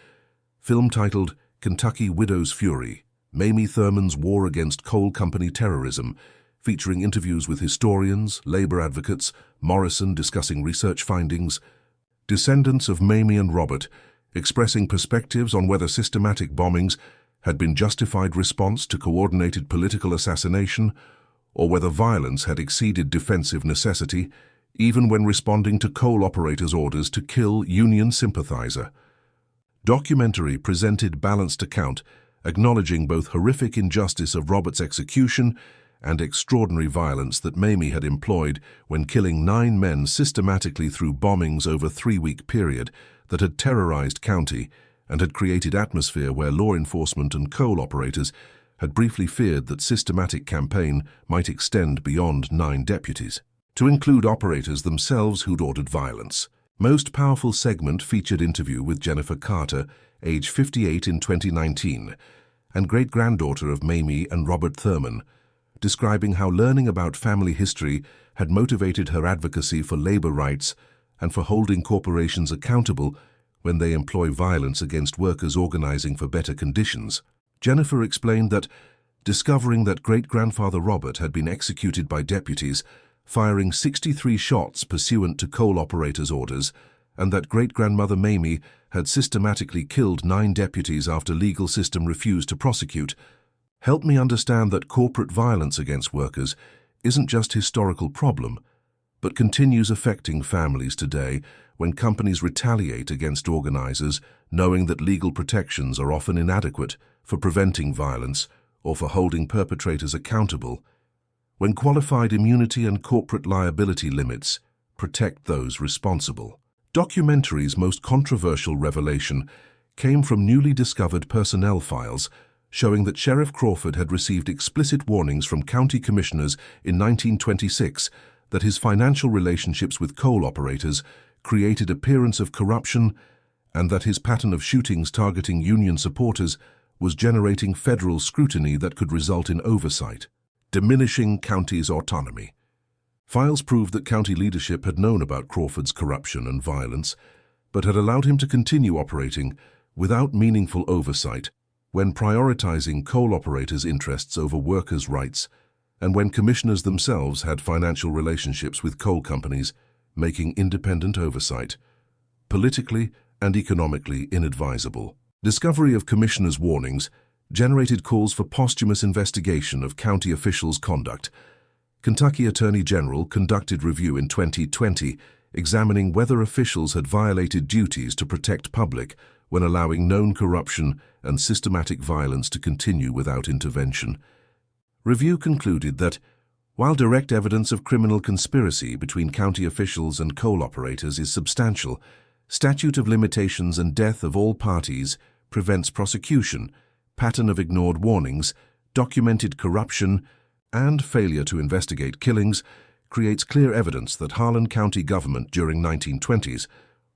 Film titled Kentucky Widow's Fury, Mamie Thurman's War Against Coal Company Terrorism, featuring interviews with historians, labor advocates, Morrison discussing research findings, descendants of Mamie and Robert expressing perspectives on whether systematic bombings had been justified response to coordinated political assassination or whether violence had exceeded defensive necessity, even when responding to coal operators' orders to kill Union sympathizer. Documentary presented balanced account, acknowledging both horrific injustice of Robert's execution and extraordinary violence that Mamie had employed when killing 9 men systematically through bombings over a 3-week period that had terrorized county and had created atmosphere where law enforcement and coal operators had briefly feared that systematic campaign might extend beyond 9 deputies, to include operators themselves who'd ordered violence. Most powerful segment featured interview with Jennifer Carter, age 58 in 2019, and great-granddaughter of Mamie and Robert Thurman, describing how learning about family history had motivated her advocacy for labor rights and for holding corporations accountable when they employ violence against workers organizing for better conditions. Jennifer explained that, discovering that great-grandfather Robert had been executed by deputies, firing 63 shots pursuant to coal operators' orders, and that great-grandmother Mamie had systematically killed 9 deputies after legal system refused to prosecute, helped me understand that corporate violence against workers isn't just a historical problem, but continues affecting families today when companies retaliate against organizers, knowing that legal protections are often inadequate for preventing violence or for holding perpetrators accountable, when qualified immunity and corporate liability limits protect those responsible. Documentary's most controversial revelation came from newly discovered personnel files showing that Sheriff Crawford had received explicit warnings from county commissioners in 1926 that his financial relationships with coal operators created appearance of corruption and that his pattern of shootings targeting Union supporters was generating federal scrutiny that could result in oversight, diminishing county's autonomy. Files proved that county leadership had known about Crawford's corruption and violence, but had allowed him to continue operating without meaningful oversight when prioritizing coal operators' interests over workers' rights, and when commissioners themselves had financial relationships with coal companies, making independent oversight politically and economically inadvisable. Discovery of commissioners' warnings generated calls for posthumous investigation of county officials' conduct. Kentucky Attorney General conducted review in 2020, examining whether officials had violated duties to protect public when allowing known corruption and systematic violence to continue without intervention. Review concluded that, while direct evidence of criminal conspiracy between county officials and coal operators is substantial, statute of limitations and death of all parties prevents prosecution, pattern of ignored warnings, documented corruption, and failure to investigate killings creates clear evidence that Harlan County government during 1920s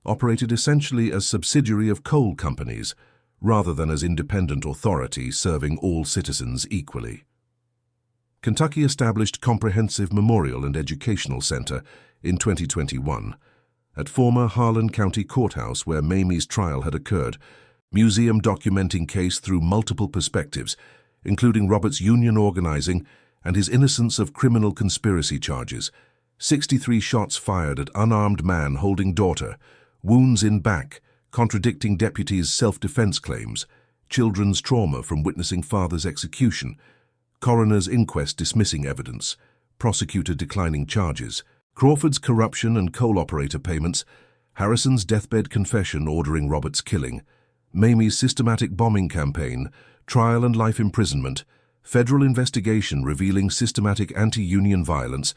operated essentially as subsidiary of coal companies rather than as independent authority serving all citizens equally. Kentucky established Comprehensive Memorial and Educational Center in 2021 at former Harlan County Courthouse where Mamie's trial had occurred, museum documenting case through multiple perspectives, including Robert's union organizing and his innocence of criminal conspiracy charges, 63 shots fired at unarmed man holding daughter, wounds in back, contradicting deputies' self-defense claims, children's trauma from witnessing father's execution, coroner's inquest dismissing evidence, prosecutor declining charges, Crawford's corruption and coal operator payments, Harrison's deathbed confession ordering Robert's killing, Mamie's systematic bombing campaign, trial and life imprisonment, federal investigation revealing systematic anti-union violence,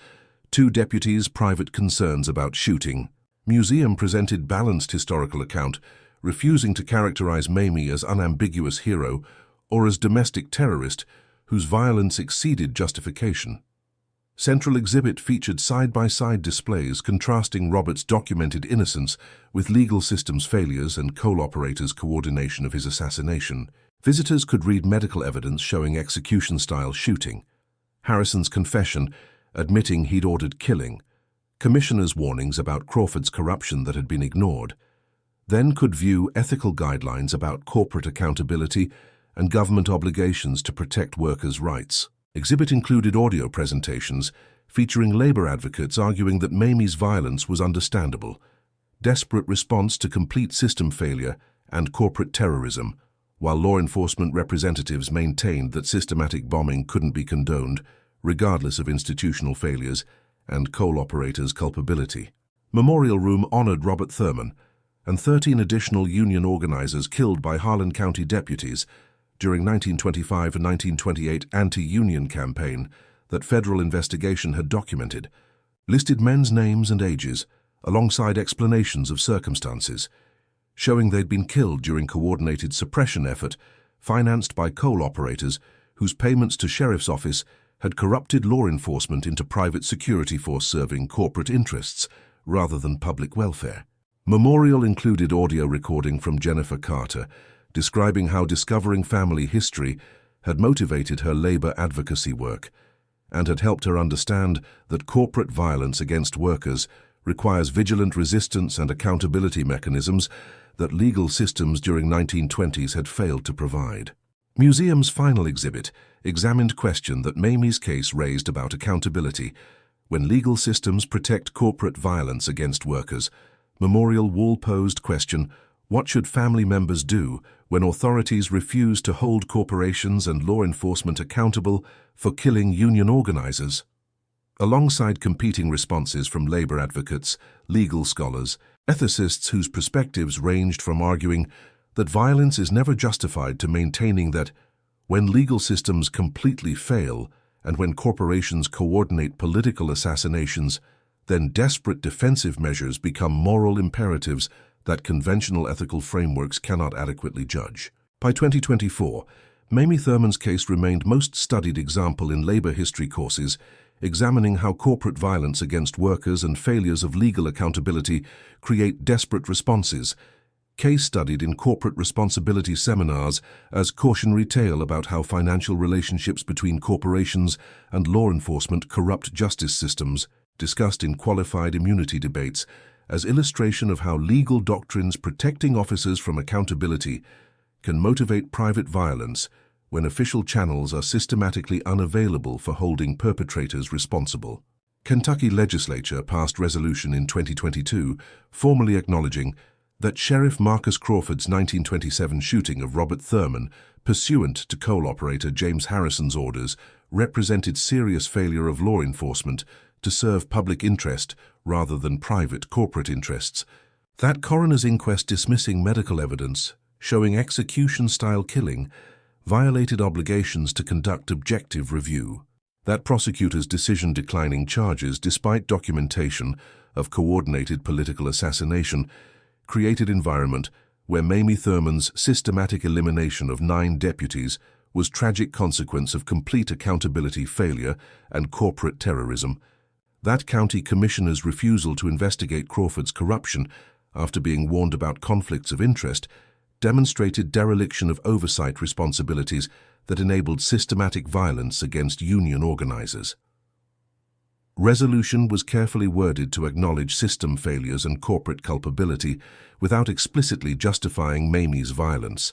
2 deputies' private concerns about shooting. Museum presented balanced historical account, refusing to characterize Mamie as unambiguous hero or as domestic terrorist whose violence exceeded justification. Central exhibit featured side-by-side displays contrasting Robert's documented innocence with legal systems failures and coal operators' coordination of his assassination. Visitors could read medical evidence showing execution-style shooting, Harrison's confession admitting he'd ordered killing, commissioners' warnings about Crawford's corruption that had been ignored, then could view ethical guidelines about corporate accountability and government obligations to protect workers' rights. Exhibit included audio presentations featuring labor advocates arguing that Mamie's violence was understandable, desperate response to complete system failure and corporate terrorism, while law enforcement representatives maintained that systematic bombing couldn't be condoned, regardless of institutional failures and coal operators' culpability. Memorial Room honored Robert Thurman and 13 additional union organizers killed by Harlan County deputies during 1925 and 1928 anti-union campaign that federal investigation had documented, listed men's names and ages, alongside explanations of circumstances, showing they'd been killed during coordinated suppression effort financed by coal operators whose payments to sheriff's office had corrupted law enforcement into private security force serving corporate interests rather than public welfare. Memorial included audio recording from Jennifer Carter, describing how discovering family history had motivated her labor advocacy work and had helped her understand that corporate violence against workers requires vigilant resistance and accountability mechanisms that legal systems during 1920s had failed to provide. Museum's final exhibit examined question that Mamie's case raised about accountability. When legal systems protect corporate violence against workers, Memorial Wall posed question, what should family members do when authorities refuse to hold corporations and law enforcement accountable for killing union organizers? Alongside competing responses from labor advocates, legal scholars, ethicists whose perspectives ranged from arguing that violence is never justified to maintaining that when legal systems completely fail and when corporations coordinate political assassinations, then desperate defensive measures become moral imperatives that conventional ethical frameworks cannot adequately judge. By 2024, Mamie Thurman's case remained most studied example in labor history courses, examining how corporate violence against workers and failures of legal accountability create desperate responses, case studied in corporate responsibility seminars as cautionary tale about how financial relationships between corporations and law enforcement corrupt justice systems, discussed in qualified immunity debates as illustration of how legal doctrines protecting officers from accountability can motivate private violence when official channels are systematically unavailable for holding perpetrators responsible. Kentucky legislature passed resolution in 2022 formally acknowledging that Sheriff Marcus Crawford's 1927 shooting of Robert Thurman, pursuant to coal operator James Harrison's orders, represented serious failure of law enforcement to serve public interest rather than private corporate interests. That coroner's inquest dismissing medical evidence showing execution-style killing violated obligations to conduct objective review. That prosecutor's decision declining charges despite documentation of coordinated political assassination created environment where Mamie Thurman's systematic elimination of 9 deputies was tragic consequence of complete accountability failure and corporate terrorism. That county commissioner's refusal to investigate Crawford's corruption after being warned about conflicts of interest demonstrated dereliction of oversight responsibilities that enabled systematic violence against union organizers. Resolution was carefully worded to acknowledge system failures and corporate culpability without explicitly justifying Mamie's violence.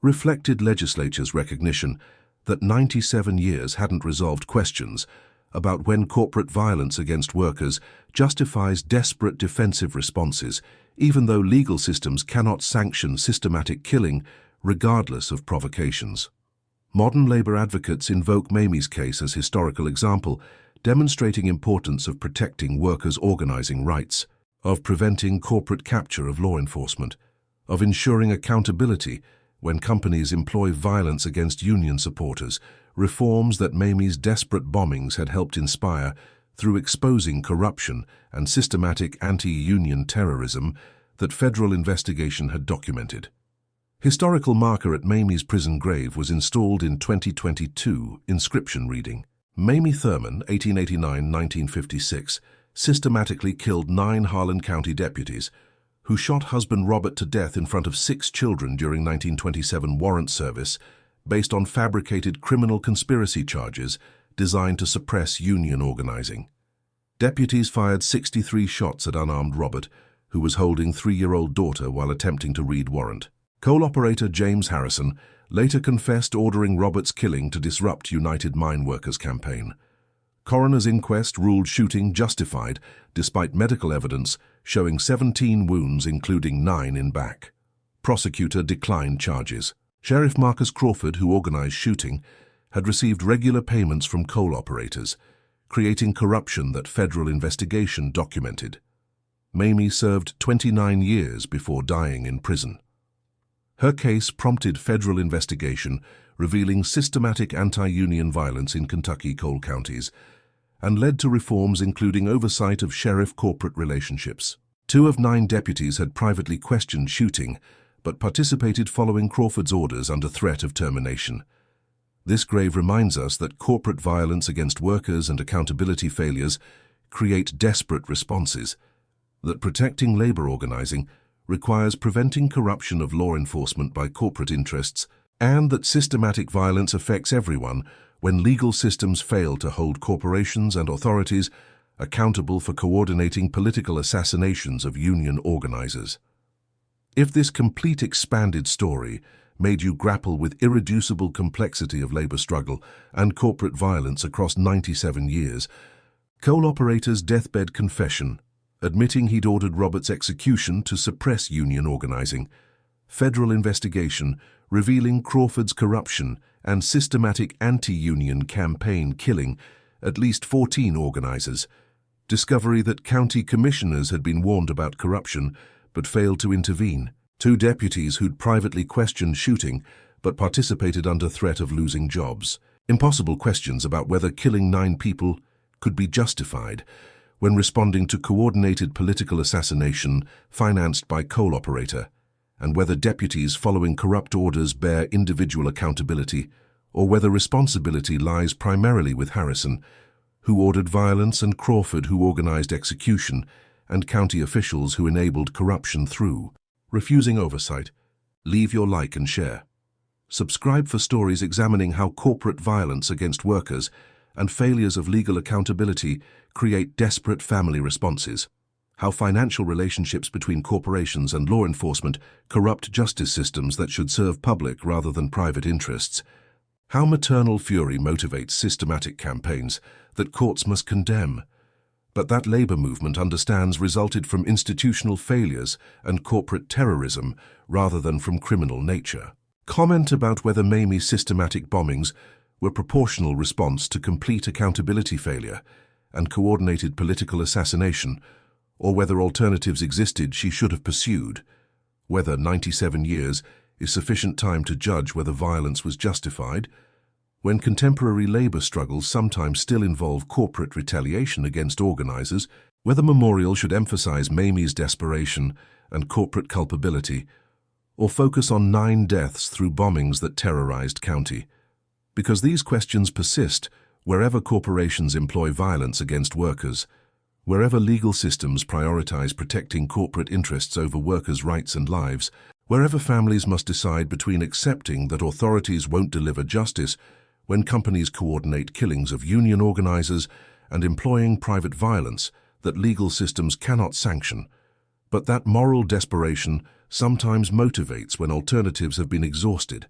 Reflected legislature's recognition that 97 years hadn't resolved questions about when corporate violence against workers justifies desperate defensive responses, even though legal systems cannot sanction systematic killing regardless of provocations. Modern labor advocates invoke Mamie's case as historical example, demonstrating importance of protecting workers' organizing rights, of preventing corporate capture of law enforcement, of ensuring accountability when companies employ violence against union supporters, reforms that Mamie's desperate bombings had helped inspire through exposing corruption and systematic anti-union terrorism that federal investigation had documented. Historical marker at Mamie's prison grave was installed in 2022, inscription reading, Mamie Thurman, 1889-1956, systematically killed 9 Harlan County deputies, who shot husband Robert to death in front of 6 children during 1927 warrant service based on fabricated criminal conspiracy charges designed to suppress union organizing. Deputies fired 63 shots at unarmed Robert, who was holding 3-year-old daughter while attempting to read warrant. Coal operator James Harrison later confessed ordering Robert's killing to disrupt United Mine Workers' campaign. Coroner's inquest ruled shooting justified, despite medical evidence showing 17 wounds, including 9 in back. Prosecutor declined charges. Sheriff Marcus Crawford, who organized shooting, had received regular payments from coal operators, creating corruption that federal investigation documented. Mamie served 29 years before dying in prison. Her case prompted federal investigation revealing systematic anti-union violence in Kentucky coal counties and led to reforms including oversight of sheriff-corporate relationships. 2 of 9 deputies had privately questioned shooting, but participated following Crawford's orders under threat of termination. This grave reminds us that corporate violence against workers and accountability failures create desperate responses, that protecting labor organizing requires preventing corruption of law enforcement by corporate interests, and that systematic violence affects everyone when legal systems fail to hold corporations and authorities accountable for coordinating political assassinations of union organizers. If this complete expanded story made you grapple with irreducible complexity of labor struggle and corporate violence across 97 years, coal operator's deathbed confession, admitting he'd ordered Robert's execution to suppress union organizing, federal investigation revealing Crawford's corruption and systematic anti-union campaign killing at least 14 organizers, discovery that county commissioners had been warned about corruption but failed to intervene, 2 deputies who'd privately questioned shooting but participated under threat of losing jobs, impossible questions about whether killing 9 people could be justified when responding to coordinated political assassination financed by coal operator, and whether deputies following corrupt orders bear individual accountability, or whether responsibility lies primarily with Harrison, who ordered violence, and Crawford, who organized execution, and county officials who enabled corruption through refusing oversight. Leave your like and share. Subscribe for stories examining how corporate violence against workers and failures of legal accountability create desperate family responses, how financial relationships between corporations and law enforcement corrupt justice systems that should serve public rather than private interests, how maternal fury motivates systematic campaigns that courts must condemn, but that labor movement understands resulted from institutional failures and corporate terrorism rather than from criminal nature. Comment about whether Mamie's systematic bombings were proportional response to complete accountability failure and coordinated political assassination, or whether alternatives existed she should have pursued, whether 97 years is sufficient time to judge whether violence was justified, when contemporary labor struggles sometimes still involve corporate retaliation against organizers, whether memorial should emphasize Mamie's desperation and corporate culpability, or focus on 9 deaths through bombings that terrorized county. Because these questions persist wherever corporations employ violence against workers, wherever legal systems prioritize protecting corporate interests over workers' rights and lives, wherever families must decide between accepting that authorities won't deliver justice when companies coordinate killings of union organizers and employing private violence that legal systems cannot sanction, but that moral desperation sometimes motivates when alternatives have been exhausted,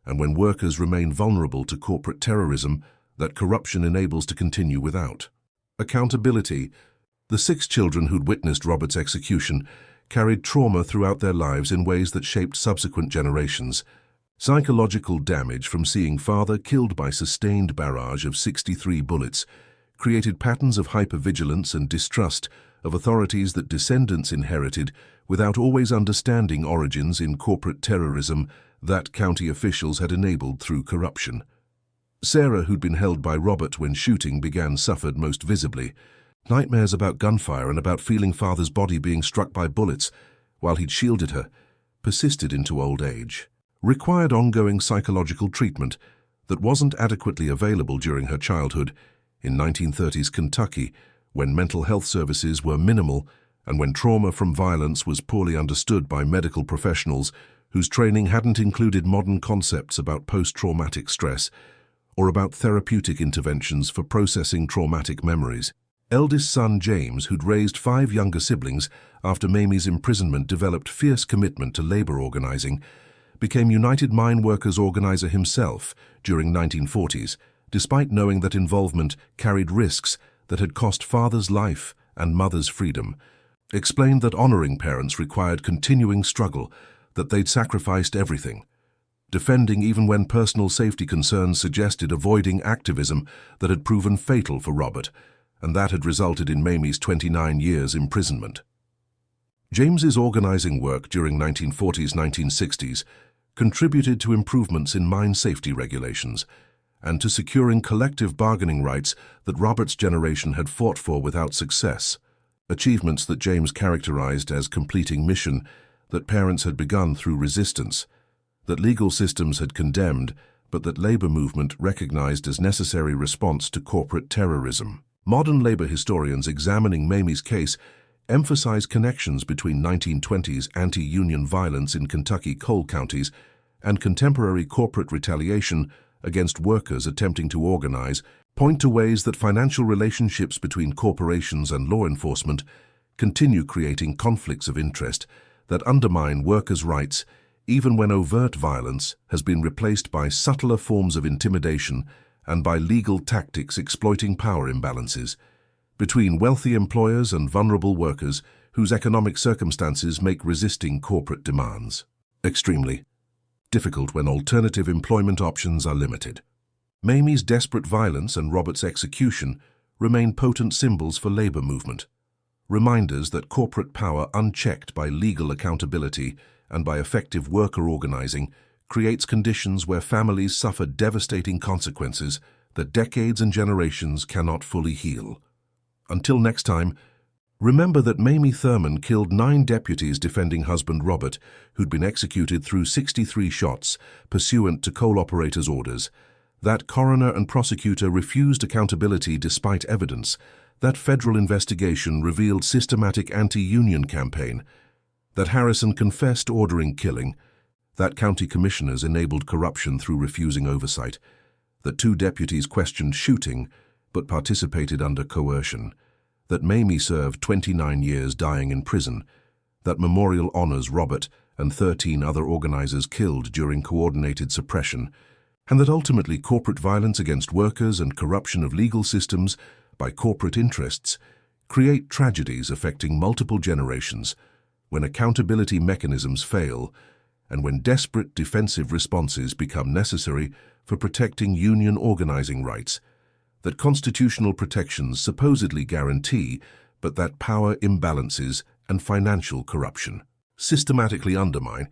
and when workers remain vulnerable to corporate terrorism that corruption enables to continue without. Accountability. The 6 children who'd witnessed Robert's execution carried trauma throughout their lives in ways that shaped subsequent generations. Psychological damage from seeing father killed by sustained barrage of 63 bullets created patterns of hypervigilance and distrust of authorities that descendants inherited without always understanding origins in corporate terrorism that county officials had enabled through corruption. Sarah, who'd been held by Robert when shooting began, suffered most visibly. Nightmares about gunfire and about feeling father's body being struck by bullets while he'd shielded her persisted into old age. Required ongoing psychological treatment that wasn't adequately available during her childhood in 1930s Kentucky, when mental health services were minimal and when trauma from violence was poorly understood by medical professionals whose training hadn't included modern concepts about post-traumatic stress or about therapeutic interventions for processing traumatic memories. Eldest son James, who'd raised 5 younger siblings after Mamie's imprisonment, developed fierce commitment to labor organizing, became United Mine Workers organizer himself during 1940s, despite knowing that involvement carried risks that had cost father's life and mother's freedom, explained that honoring parents required continuing struggle, that they'd sacrificed everything, defending even when personal safety concerns suggested avoiding activism that had proven fatal for Robert, and that had resulted in Mamie's 29 years imprisonment. James's organizing work during 1940s-1960s contributed to improvements in mine safety regulations and to securing collective bargaining rights that Robert's generation had fought for without success, achievements that James characterized as completing mission that parents had begun through resistance, that legal systems had condemned, but that labor movement recognized as necessary response to corporate terrorism. Modern labor historians examining Mamie's case emphasize connections between 1920s anti-union violence in Kentucky coal counties and contemporary corporate retaliation against workers attempting to organize, point to ways that financial relationships between corporations and law enforcement continue creating conflicts of interest that undermine workers' rights even when overt violence has been replaced by subtler forms of intimidation and by legal tactics exploiting power imbalances between wealthy employers and vulnerable workers whose economic circumstances make resisting corporate demands extremely difficult when alternative employment options are limited. Mamie's desperate violence and Robert's execution remain potent symbols for labor movement, reminders that corporate power unchecked by legal accountability and by effective worker organizing creates conditions where families suffer devastating consequences that decades and generations cannot fully heal. Until next time, remember that Mamie Thurman killed 9 deputies defending husband Robert, who'd been executed through 63 shots pursuant to coal operators' orders. That coroner and prosecutor refused accountability despite evidence. That federal investigation revealed systematic anti-union campaign. That Harrison confessed ordering killing. That county commissioners enabled corruption through refusing oversight. That 2 deputies questioned shooting, but participated under coercion. That Mamie served 29 years dying in prison. That memorial honors Robert and 13 other organizers killed during coordinated suppression. And that ultimately corporate violence against workers and corruption of legal systems by corporate interests create tragedies affecting multiple generations when accountability mechanisms fail and when desperate defensive responses become necessary for protecting union organizing rights that constitutional protections supposedly guarantee, but that power imbalances and financial corruption systematically undermine.